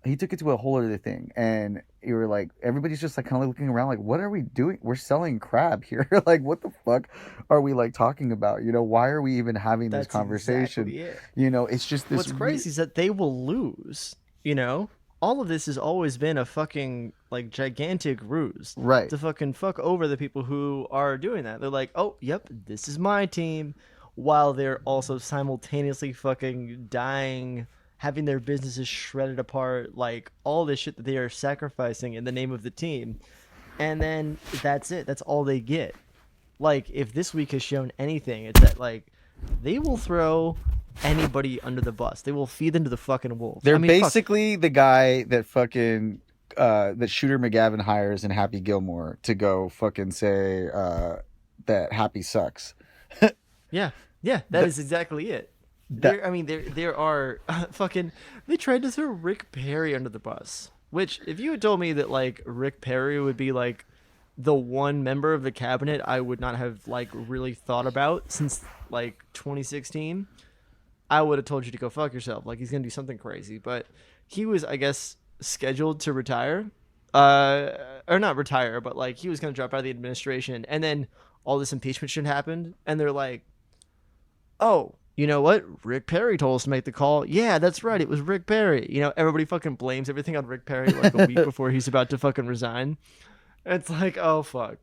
thing. And you were like, everybody's just like kind of looking around like, what are we doing? We're selling crab here. Like, what the fuck are we like talking about? Why are we even having this conversation? Exactly it. It's just this. What's crazy is that they will lose, all of this has always been a fucking like gigantic ruse, right? To fucking fuck over the people who are doing that. They're like, oh, yep, this is my team, while they're also simultaneously fucking dying, having their businesses shredded apart, like all this shit that they are sacrificing in the name of the team. and then that's it. That's all they get. Like, if this week has shown anything, it's that, like, they will throw anybody under the bus. They will feed them to the fucking wolves. They're I mean, fuck. basically the guy that fucking that Shooter McGavin hires in Happy Gilmore to go fucking say that Happy sucks. Yeah, that is exactly it. There are fucking. They tried to throw Rick Perry under the bus. Which, if you had told me that like Rick Perry would be like the one member of the cabinet I would not have like really thought about since like 2016, I would have told you to go fuck yourself. Like, he's gonna do something crazy. But he was, I guess, scheduled to retire, or not retire, but like he was gonna drop out of the administration, and then all this impeachment shit happened, and they're like, oh, you know what? Rick Perry told us to make the call. Yeah, that's right. It was Rick Perry. You know, everybody fucking blames everything on Rick Perry like a week before he's about to fucking resign. It's like, oh fuck.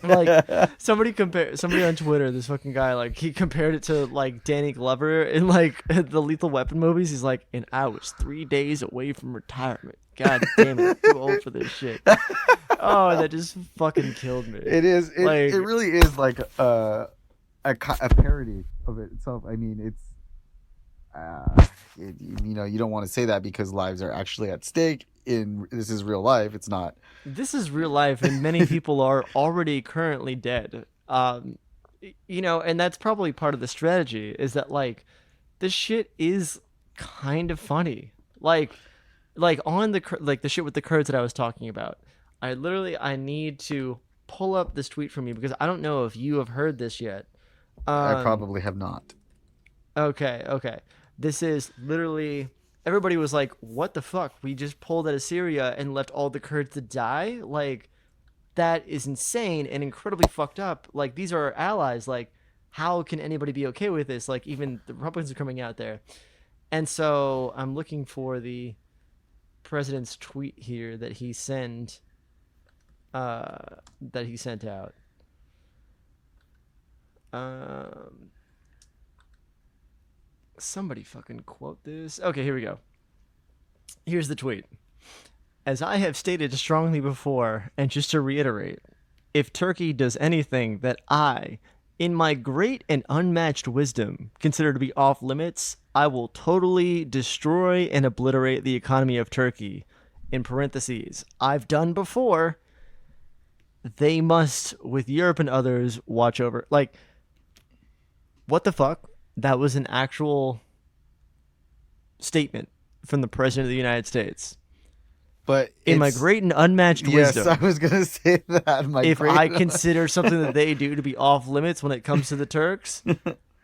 Like, somebody on Twitter, this fucking guy, like, he compared it to like Danny Glover in like the Lethal Weapon movies. He's like, and I was 3 days away from retirement. God damn it, I'm too old for this shit. Oh, that just fucking killed me. It is. Like, it really is like a parody of it itself. I mean, it's you know, you don't want to say that because lives are actually at stake. This is real life. It's not. This is real life, and many people are already currently dead. You know, and that's probably part of the strategy, is that like this shit is kind of funny. Like on the shit with the Kurds that I was talking about. I need to pull up this tweet from you because I don't know if you have heard this yet. I probably have not. Okay. This is literally, everybody was like, what the fuck? We just pulled out of Syria and left all the Kurds to die? Like, that is insane and incredibly fucked up. Like, these are our allies. Like, how can anybody be okay with this? Like, even the Republicans are coming out there. And so I'm looking for the president's tweet here that he sent out. Somebody fucking quote this. Okay, here we go. Here's the tweet. As I have stated strongly before, and just to reiterate, if Turkey does anything that I, in my great and unmatched wisdom, consider to be off limits, I will totally destroy and obliterate the economy of Turkey. In parentheses, I've done before. They must, with Europe and others, watch over. Like, what the fuck? That was an actual statement from the President of the United States. But in my great and unmatched wisdom. Yes, I was going to say that. If I consider something that they do to be off limits when it comes to the Turks,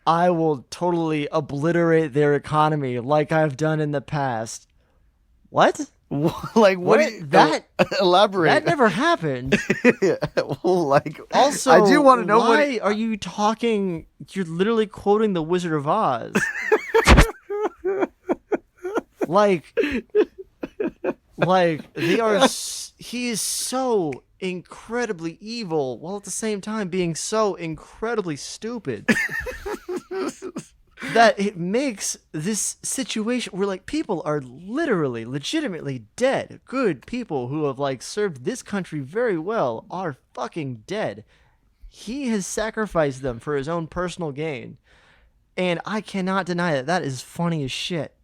I will totally obliterate their economy like I've done in the past. What? Like, what do you, that elaborate? That never happened. Well, like, also, I do want to know why are you talking? You're literally quoting the Wizard of Oz. like they are. He is so incredibly evil, while at the same time being so incredibly stupid. That it makes this situation where like people are literally legitimately dead. Good people who have like served this country very well are fucking dead. He has sacrificed them for his own personal gain. And I cannot deny that. That is funny as shit.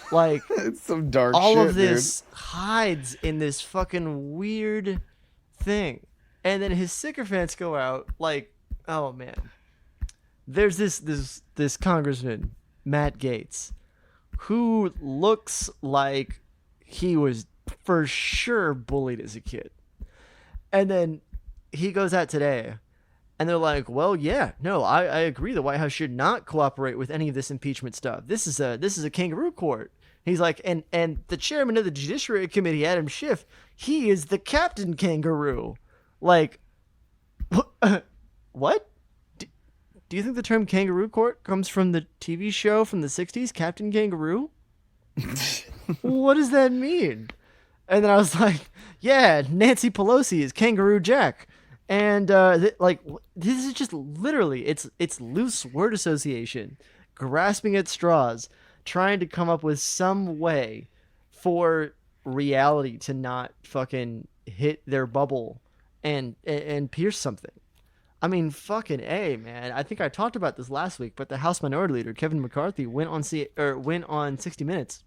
Like, it's some dark all shit, of this dude. hides in this fucking weird thing. And then his sycophants go out like, oh man. There's this congressman, Matt Gaetz, who looks like he was for sure bullied as a kid. And then he goes out today, and they're like, well, yeah, no, I agree. The White House should not cooperate with any of this impeachment stuff. This is a kangaroo court. He's like, and the chairman of the Judiciary Committee, Adam Schiff, he is the Captain Kangaroo. Like, what? Do you think the term kangaroo court comes from the TV show from the 60s, Captain Kangaroo? What does that mean? And then I was like, yeah, Nancy Pelosi is Kangaroo Jack. And this is just literally, it's loose word association, grasping at straws, trying to come up with some way for reality to not fucking hit their bubble and pierce something. I mean, fucking A, man. I think I talked about this last week, but the House Minority Leader, Kevin McCarthy, went on 60 Minutes,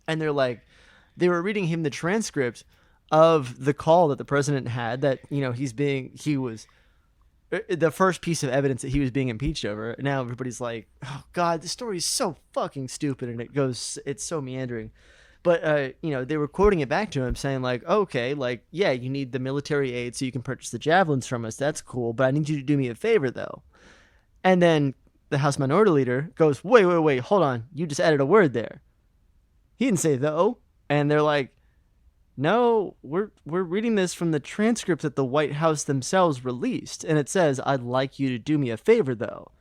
and they were reading him the transcript of the call that the president had that, he was the first piece of evidence that he was being impeached over. Now everybody's like, oh God, this story is so fucking stupid, and it's so meandering. But, they were quoting it back to him saying like, okay, like, yeah, you need the military aid so you can purchase the javelins from us. That's cool. But I need you to do me a favor, though. And then the House Minority Leader goes, wait, hold on. You just added a word there. He didn't say though. And they're like, no, we're reading this from the transcript that the White House themselves released. And it says, I'd like you to do me a favor, though.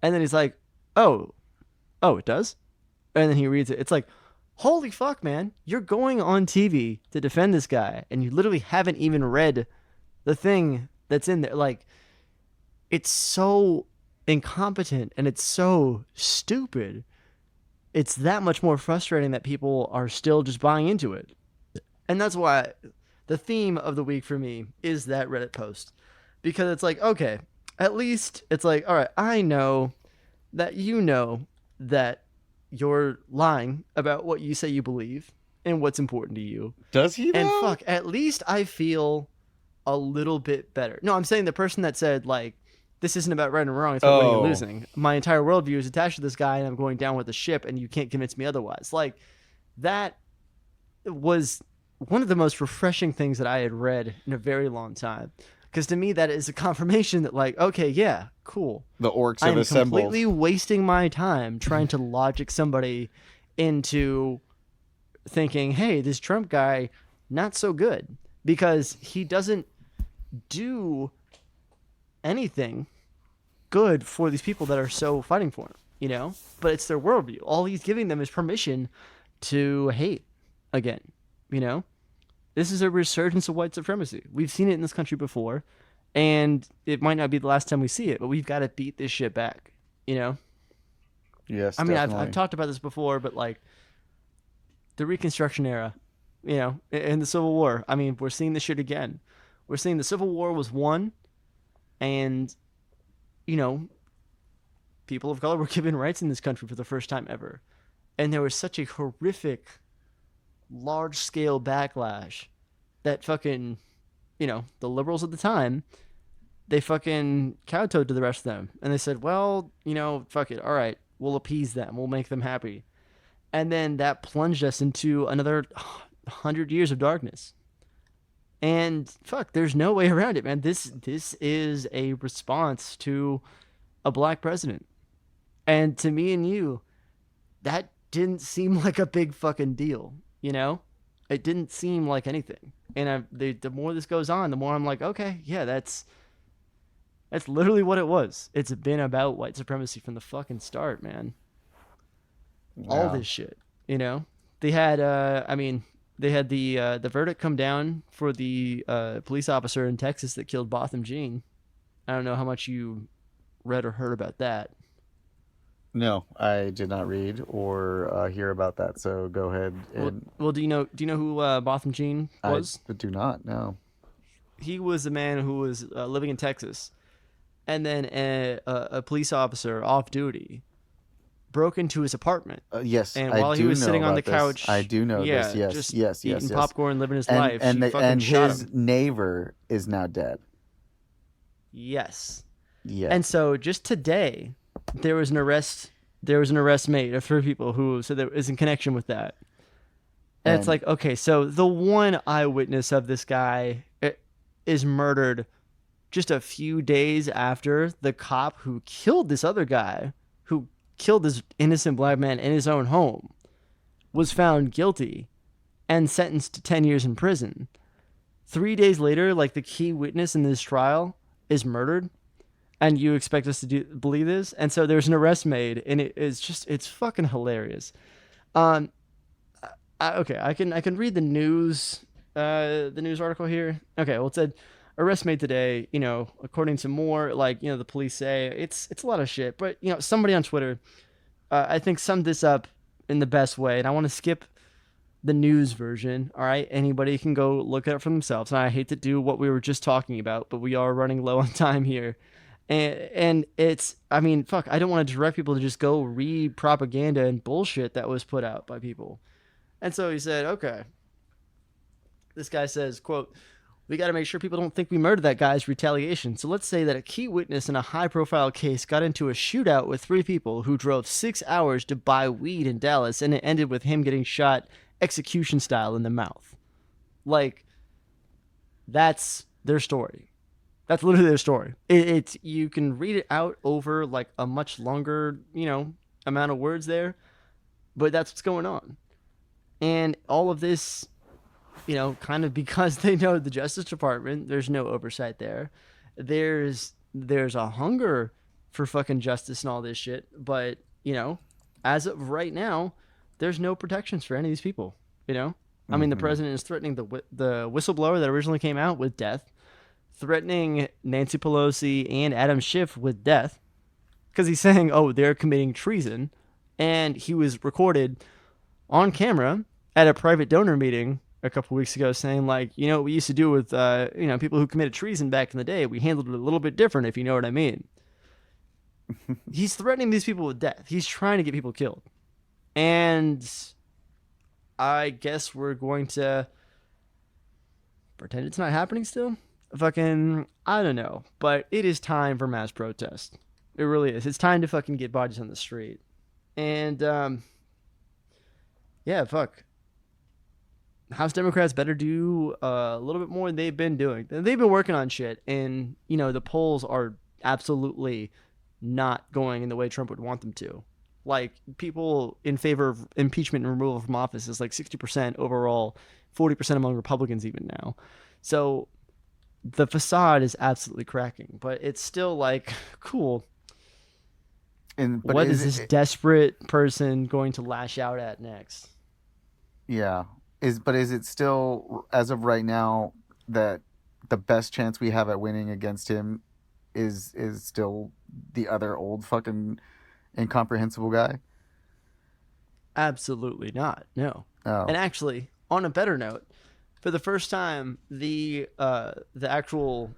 And then he's like, oh, it does? And then he reads it. It's like, holy fuck, man, you're going on TV to defend this guy, and you literally haven't even read the thing that's in there. Like, it's so incompetent, and it's so stupid. It's that much more frustrating that people are still just buying into it. And that's why the theme of the week for me is that Reddit post. Because it's like, okay, at least it's like, all right, I know that you're lying about what you say you believe and what's important to you. Does he, though? And fuck, at least I feel a little bit better. No, I'm saying the person that said, like, this isn't about right and wrong, it's about winning and losing. My entire worldview is attached to this guy, and I'm going down with the ship, and you can't convince me otherwise. Like, that was one of the most refreshing things that I had read in a very long time. Because to me, that is a confirmation that, like, okay, yeah, cool. The orcs have assembled. I'm completely wasting my time trying to logic somebody into thinking, hey, this Trump guy, not so good. Because he doesn't do anything good for these people that are so fighting for him, But it's their worldview. All he's giving them is permission to hate again, This is a resurgence of white supremacy. We've seen it in this country before, and it might not be the last time we see it, but we've got to beat this shit back, Yes, I mean, definitely. I've talked about this before, but like the Reconstruction era, and the Civil War. I mean, we're seeing this shit again. We're seeing the Civil War was won, and people of color were given rights in this country for the first time ever, and there was such a horrific, large-scale backlash that fucking, the liberals at the time, they fucking kowtowed to the rest of them. And they said, well, fuck it. All right, we'll appease them. We'll make them happy. And then that plunged us into another 100 years of darkness. And fuck, there's no way around it, man. This is a response to a black president. And to me and you, that didn't seem like a big fucking deal. It didn't seem like anything. And the more this goes on, the more I'm like, okay, yeah, that's literally what it was. It's been about white supremacy from the fucking start, man. Yeah. All this shit, They had, they had the verdict come down for the police officer in Texas that killed Botham Jean. I don't know how much you read or heard about that. No, I did not read or hear about that. So go ahead. Well, do you know who Botham Jean was? I do not. No. He was a man who was living in Texas, and then a police officer off duty broke into his apartment. Yes, and while he was sitting on the couch, I do know this. Yes, yes, eating popcorn, living his life. And his neighbor is now dead. Yes. Yeah. And so just today, there was an arrest made of 3 people who said there is in connection with that. And it's like, okay, so the one eyewitness of this guy is murdered just a few days after the cop who killed this other guy, who killed this innocent black man in his own home, was found guilty and sentenced to 10 years in prison. 3 days later, like, the key witness in this trial is murdered. And you expect us to believe this? And so there's an arrest made, and it's fucking hilarious. Okay, I can read the news article here. Okay, well, it said arrest made today. According to more, the police say it's a lot of shit. But somebody on Twitter, I think summed this up in the best way, and I want to skip the news version. All right, anybody can go look it up for themselves. And I hate to do what we were just talking about, but we are running low on time here. And it's, I mean, fuck, I don't want to direct people to just go read propaganda and bullshit that was put out by people. And so he said, okay. This guy says, quote, "We got to make sure people don't think we murdered that guy's retaliation. So let's say that a key witness in a high-profile case got into a shootout with 3 people who drove 6 hours to buy weed in Dallas, and it ended with him getting shot execution style in the mouth." Like, that's their story. That's literally their story. It's you can read it out over like a much longer, amount of words there, but that's what's going on. And all of this, kind of because they know the Justice Department, there's no oversight there. There's a hunger for fucking justice and all this shit, but as of right now, there's no protections for any of these people. I mean, the president is threatening the whistleblower that originally came out with death, threatening Nancy Pelosi and Adam Schiff with death, because he's saying, oh, they're committing treason, and he was recorded on camera at a private donor meeting a couple weeks ago saying, like, what we used to do with people who committed treason back in the day, we handled it a little bit different, if you know what I mean. He's threatening these people with death. He's trying to get people killed. And I guess we're going to pretend it's not happening still. Fucking, I don't know. But it is time for mass protest. It really is. It's time to fucking get bodies on the street. And, yeah, fuck. House Democrats better do a little bit more than they've been doing. They've been working on shit. And, the polls are absolutely not going in the way Trump would want them to. Like, people in favor of impeachment and removal from office is like 60% overall, 40% among Republicans even now. So the facade is absolutely cracking, but it's still like, cool. What is this desperate person going to lash out at next? Yeah. Is it still, as of right now, that the best chance we have at winning against him is still the other old fucking incomprehensible guy? Absolutely not. No. Oh. And actually, on a better note, for the first time, the actual,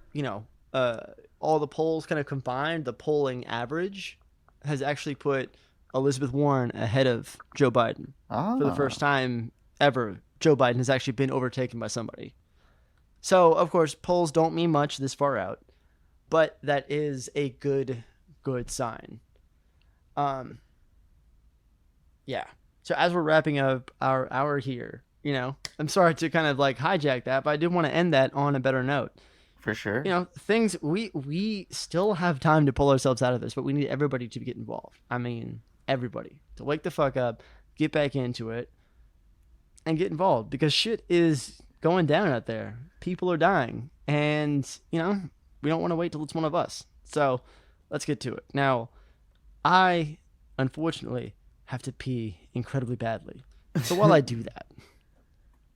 all the polls kind of combined, the polling average has actually put Elizabeth Warren ahead of Joe Biden. For the first time ever, Joe Biden has actually been overtaken by somebody. So, of course, polls don't mean much this far out, but that is a good sign. Yeah. So as we're wrapping up our hour here, I'm sorry to kind of like hijack that, but I did want to end that on a better note. For sure. Things we still have time to pull ourselves out of this, but we need everybody to get involved. I mean, everybody to wake the fuck up, get back into it, and get involved, because shit is going down out there. People are dying, and we don't want to wait till it's one of us. So let's get to it. Now, I unfortunately have to pee incredibly badly. So while I do that,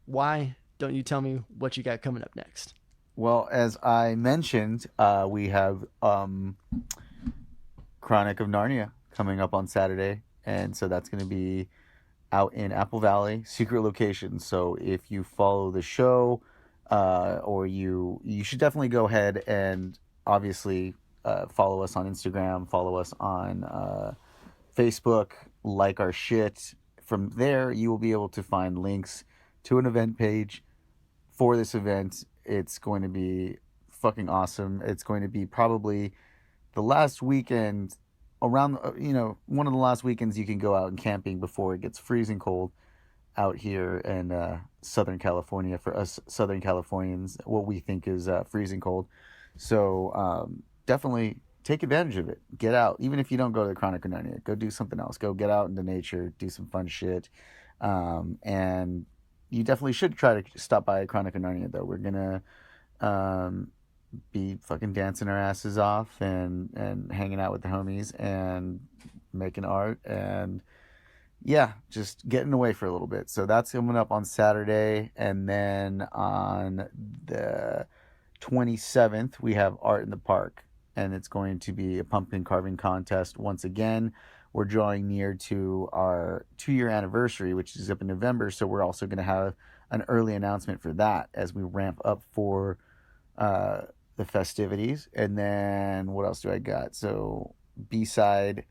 why don't you tell me what you got coming up next? Well, as I mentioned, we have Chronic of Narnia coming up on Saturday, and so that's going to be out in Apple Valley, secret location. So if you follow the show, or you should definitely go ahead and obviously follow us on Instagram, follow us on Facebook, like our shit. From there, you will be able to find links to an event page for this event. It's going to be fucking awesome. It's going to be probably the last weekend around, one of the last weekends you can go out and camping before it gets freezing cold out here in Southern California. For us Southern Californians, what we think is freezing cold. So definitely take advantage of it. Get out. Even if you don't go to the Chronic of Narnia, go do something else. Go get out into nature, do some fun shit. And you definitely should try to stop by Chronic of Narnia, though. We're going to be fucking dancing our asses off and hanging out with the homies and making art and, yeah, just getting away for a little bit. So that's coming up on Saturday. And then on the 27th, we have Art in the Park. And it's going to be a pumpkin carving contest once again we're drawing near to our 2-year anniversary, which is up in November. So we're also going to have an early announcement for that as we ramp up for the festivities. And then what else do I got? So B-Side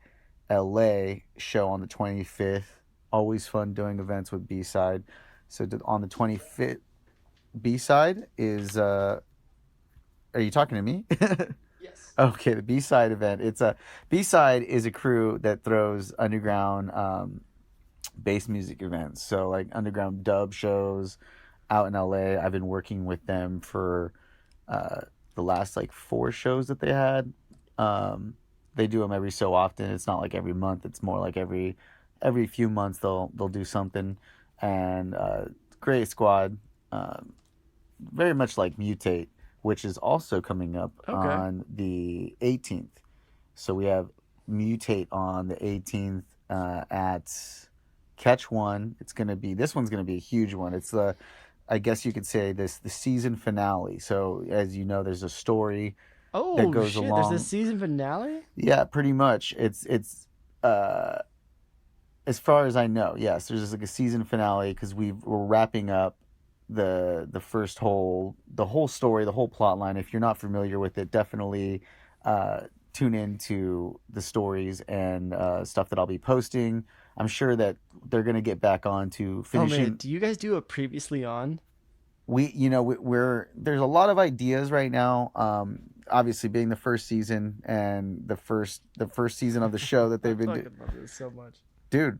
LA show on the 25th. Always fun doing events with B-Side. So on the 25th, B-Side is are you talking to me? Yes. Okay, the B-Side event. It's a B-Side is a crew that throws underground bass music events. So like underground dub shows out in LA. I've been working with them for the last like 4 shows that they had. They do them every so often. It's not like every month. It's more like every few months they'll do something. And great squad, very much like Mutate, which is also coming up on the 18th. So we have Mutate on the 18th at Catch One. This one's gonna be a huge one. It's I guess you could say the season finale. So as you know, there's a story that goes along. There's a season finale? Yeah, pretty much. It's as far as I know, yes. There's just like a season finale because we're wrapping up the whole story, the whole plot line. If you're not familiar with it, definitely tune into the stories and stuff that I'll be posting. I'm sure that they're gonna get back on to finishing. Oh man, do you guys do a previously on? We're there's a lot of ideas right now. Obviously, being the first season and the first season of the show that they've been I fucking love this so much. Dude,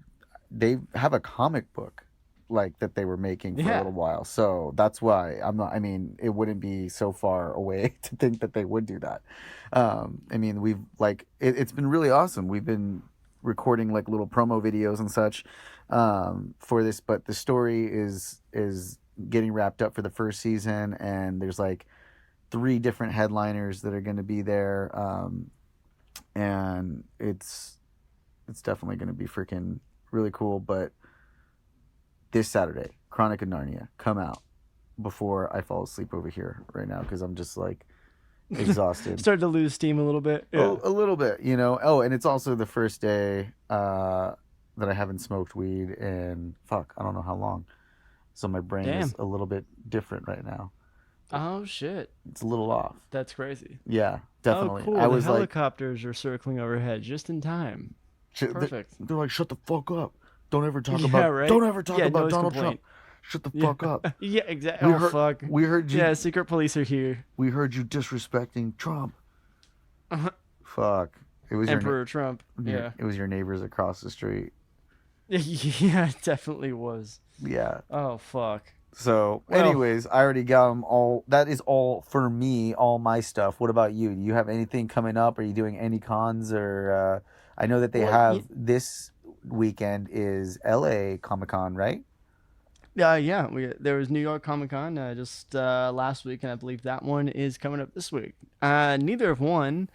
they have a comic book like that they were making for a little while. So that's why it wouldn't be so far away to think that they would do that. We've like it's been really awesome. We've been recording like little promo videos and such for this, but the story is getting wrapped up for the first season, and there's like 3 different headliners that are going to be there, and it's definitely going to be freaking really cool. But this Saturday, Chronic of Narnia, come out before I fall asleep over here right now because I'm just like exhausted. Starting to lose steam a little bit. Yeah. A little bit, you know. Oh, and it's also the first day that I haven't smoked weed in I don't know how long. So my brain is a little bit different right now. Oh shit! It's a little off. That's crazy. Yeah, definitely. Oh cool. I was the helicopters are circling overhead just in time. Perfect. They're like, shut the fuck up. Don't ever talk right? Don't ever talk about Donald complaint. Trump. Shut the fuck up. Yeah, exactly. Fuck. We heard you. Yeah, secret police are here. We heard you disrespecting Trump. Uh-huh. Fuck. It was Emperor Trump. Yeah. It was your neighbors across the street. Yeah, it definitely was. Yeah. Oh fuck. So, anyways, I already got them all. That is all for me, all my stuff. What about you? Do you have anything coming up? Are you doing any cons? Or I know that they have this weekend is LA Comic-Con, right? Yeah. There was New York Comic-Con just last week, and I believe that one is coming up this week. Neither of one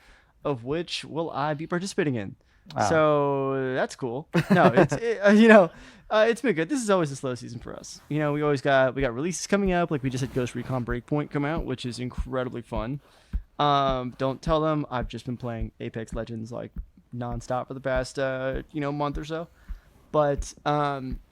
of which will I be participating in. Wow. So that's cool. No, it's been good. This is always a slow season for us. You know, we got releases coming up. Like we just had Ghost Recon Breakpoint come out, which is incredibly fun. Don't tell them I've just been playing Apex Legends like nonstop for the past month or so. But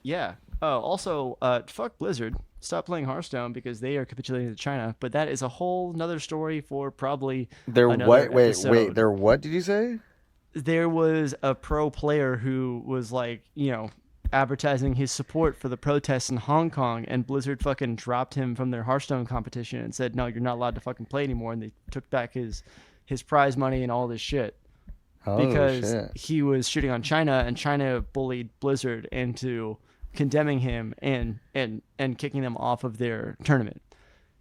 yeah. Oh, also, fuck Blizzard. Stop playing Hearthstone because they are capitulating to China. But that is a whole nother story for probably another episode. Wait. They're what? Did you say? There was a pro player who was like, advertising his support for the protests in Hong Kong, and Blizzard fucking dropped him from their Hearthstone competition and said, no, you're not allowed to fucking play anymore. And they took back his prize money and all this shit because he was shitting on China, and China bullied Blizzard into condemning him and kicking them off of their tournament.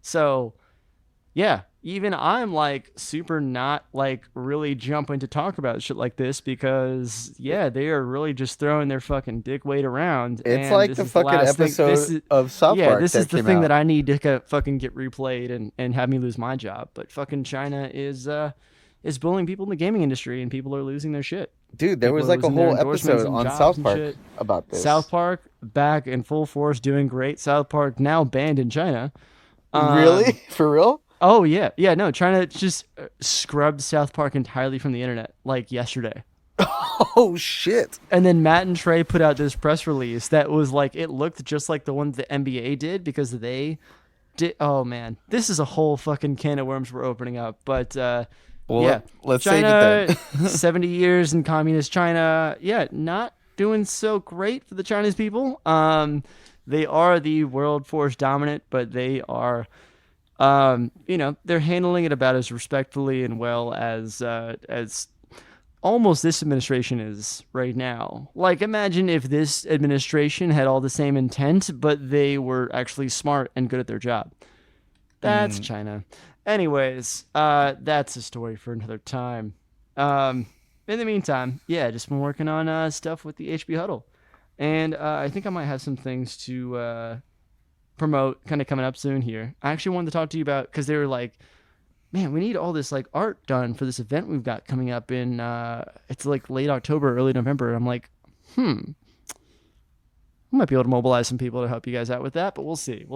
So yeah, even I'm like super not like really jumping to talk about shit like this because they are really just throwing their fucking dick weight around. It's like the fucking episode of South Park. Yeah, this is the thing that I need to fucking get replayed and have me lose my job. But fucking China is bullying people in the gaming industry, and people are losing their shit. Dude, there was like a whole episode on South Park about this. South Park back in full force, doing great. South Park now banned in China. Really? For real? Oh, yeah. Yeah, no, China just scrubbed South Park entirely from the internet, like, yesterday. Oh shit! And then Matt and Trey put out this press release that was like, it looked just like the one the NBA did because they did. Oh man, this is a whole fucking can of worms we're opening up. But Well, yeah, let's China, save it then. 70 years in communist China. Yeah, not doing so great for the Chinese people. They are the world force dominant, but they are, they're handling it about as respectfully and well as almost this administration is right now. Like, imagine if this administration had all the same intent, but they were actually smart and good at their job. That's China. Anyways, that's a story for another time. In the meantime, yeah, just been working on stuff with the HB Huddle. And I think I might have some things to promote kind of coming up soon here. I actually wanted to talk to you about, because they were like, man, we need all this like art done for this event we've got coming up in it's like late October, early November. I'm like, we might be able to mobilize some people to help you guys out with that, but we'll see.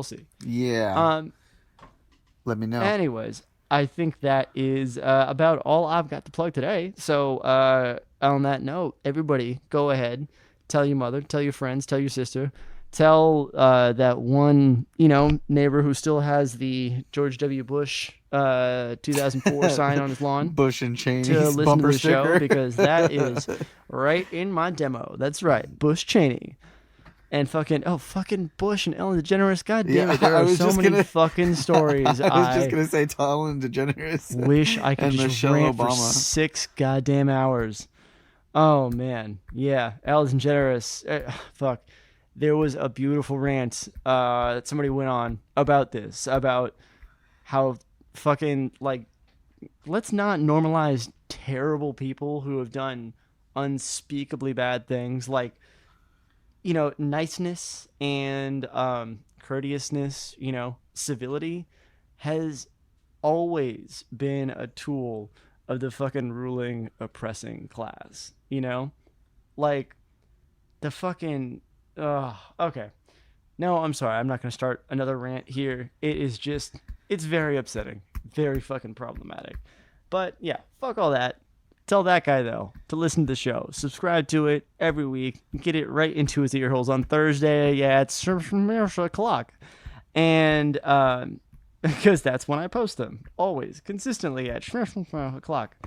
Yeah. Let me know. Anyways, I think that is about all I've got to plug today. So on that note, everybody go ahead, tell your mother, tell your friends, tell your sister, tell that one, neighbor who still has the George W. Bush 2004 sign on his lawn Bush and Cheney's to listen to bumper the show, sticker. because that is right in my demo. That's right, Bush Cheney. And fucking Bush and Ellen DeGeneres. God damn it, there I are was so just many gonna- fucking stories. I was just gonna say Ellen DeGeneres. Wish I could and just Michelle rant for Obama. 6 goddamn hours. Oh man, yeah, Ellen DeGeneres. Fuck, there was a beautiful rant that somebody went on about this, about how fucking like, let's not normalize terrible people who have done unspeakably bad things, like, niceness and courteousness, civility has always been a tool of the fucking ruling, oppressing class, like the fucking, okay. No, I'm sorry. I'm not going to start another rant here. It's very upsetting, very fucking problematic. But yeah, fuck all that. Tell that guy, though, to listen to the show. Subscribe to it every week. Get it right into his ear holes on Thursday. Yeah, it's o'clock. And because that's when I post them. Always. Consistently at o'clock.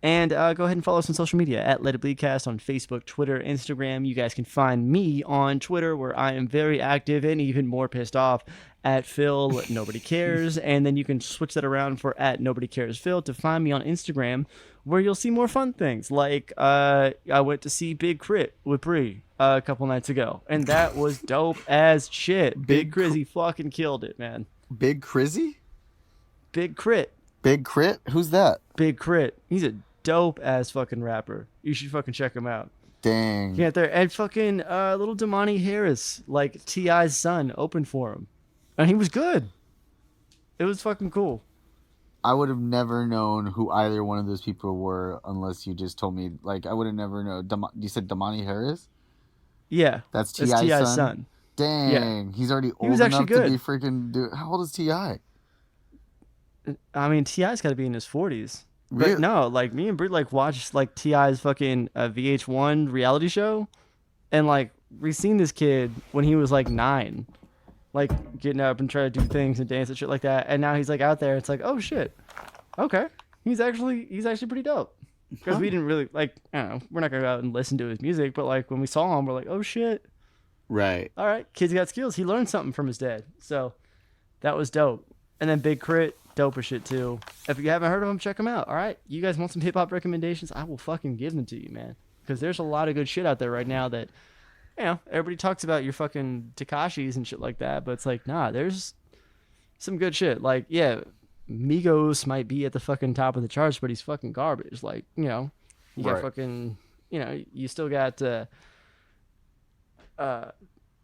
And go ahead and follow us on social media at Let It Bleedcast on Facebook, Twitter, Instagram. You guys can find me on Twitter, where I am very active and even more pissed off at Phil Nobody Cares. And then you can switch that around for at Nobody Cares Phil to find me on Instagram, where you'll see more fun things. Like I went to see Big Crit with Bree a couple nights ago, and that was dope as shit. Big Crizzy fucking killed it, man. Big Crizzy? Big Crit. Big Crit? Who's that? Big Crit. He's a dope ass fucking rapper. You should fucking check him out. Dang. Get there. And fucking little Damani Harris, like T.I.'s son, opened for him, and he was good. It was fucking cool. I would have never known who either one of those people were unless you just told me. Like, I would have never known. You said Damani Harris? Yeah. That's T.I.'s son? Dang. Yeah. He's already old was enough actually to good. be freaking... How old is T.I.? I mean, T.I.'s got to be in his 40s. Really? But no, like, me and Brie, like, watched, like, T.I.'s fucking VH1 reality show, and, like, we seen this kid when he was, like, 9, like, getting up and trying to do things and dance and shit like that, and now he's, like, out there. It's like, oh, shit. Okay. He's actually pretty dope. Because we didn't really, like, I don't know, we're not going to go out and listen to his music, but, like, when we saw him, we're like, oh, shit. Right. All right, kid's got skills. He learned something from his dad. So that was dope. And then Big Crit, dope as shit too. If you haven't heard of him, check him out. All right, you guys want some hip hop recommendations? I will fucking give them to you, man. Because there's a lot of good shit out there right now that, everybody talks about your fucking Tekashis and shit like that, but it's like, nah, there's some good shit. Like, yeah, Migos might be at the fucking top of the charts, but he's fucking garbage. Like, you got Right. fucking, you still got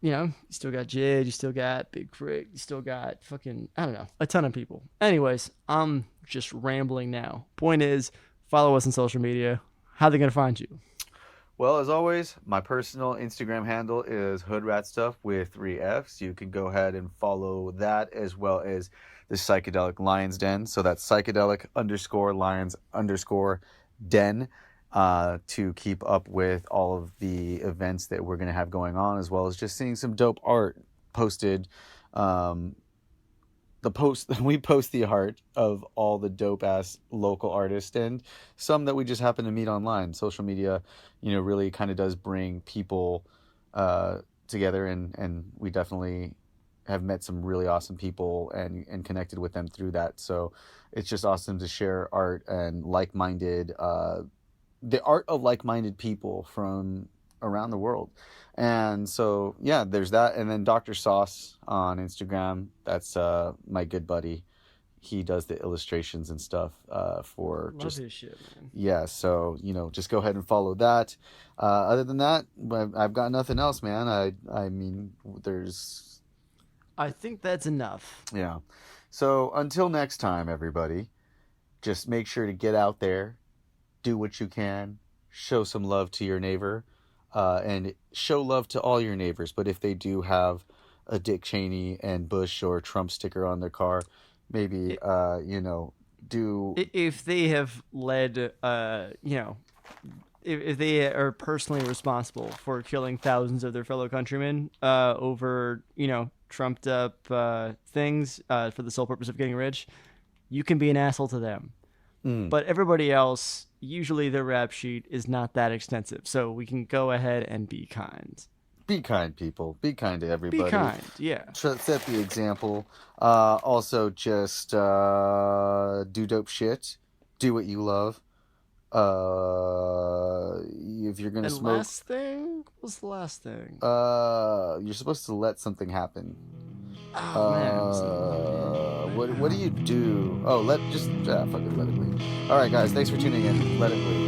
you still got Jid, you still got Big Crit, you still got fucking, I don't know, a ton of people. Anyways, I'm just rambling now. Point is, follow us on social media. How they gonna find you? Well, as always, my personal Instagram handle is hoodratstuff with 3 Fs. You can go ahead and follow that, as well as the Psychedelic Lions Den. So that's psychedelic_lions_den. to keep up with all of the events that we're going to have going on, as well as just seeing some dope art posted. We post the art of all the dope ass local artists and some that we just happen to meet online. Social media, really kind of does bring people together, and we definitely have met some really awesome people and connected with them through that. So it's just awesome to share art and the art of like-minded people from around the world. And so, yeah, there's that. And then Dr. Sauce on Instagram, that's my good buddy. He does the illustrations and stuff for Love his shit, man. Yeah, so, just go ahead and follow that. Other than that, I've got nothing else, man. I mean, I think that's enough. Yeah. So until next time, everybody, just make sure to get out there, do what you can, show some love to your neighbor, and show love to all your neighbors. But if they do have a Dick Cheney and Bush or Trump sticker on their car, maybe, do... If they have led, if they are personally responsible for killing thousands of their fellow countrymen over, trumped up things for the sole purpose of getting rich, you can be an asshole to them. But everybody else, usually their rap sheet is not that extensive, so we can go ahead and be kind. Be kind, people. Be kind to everybody. Be kind, yeah. Set the example. Also, just do dope shit. Do what you love. If you're gonna smoke... Last thing? What was the last thing? You're supposed to let something happen. Oh, man. What do you do? Oh, fuck it, let it bleed. All right, guys, thanks for tuning in. Let it bleed.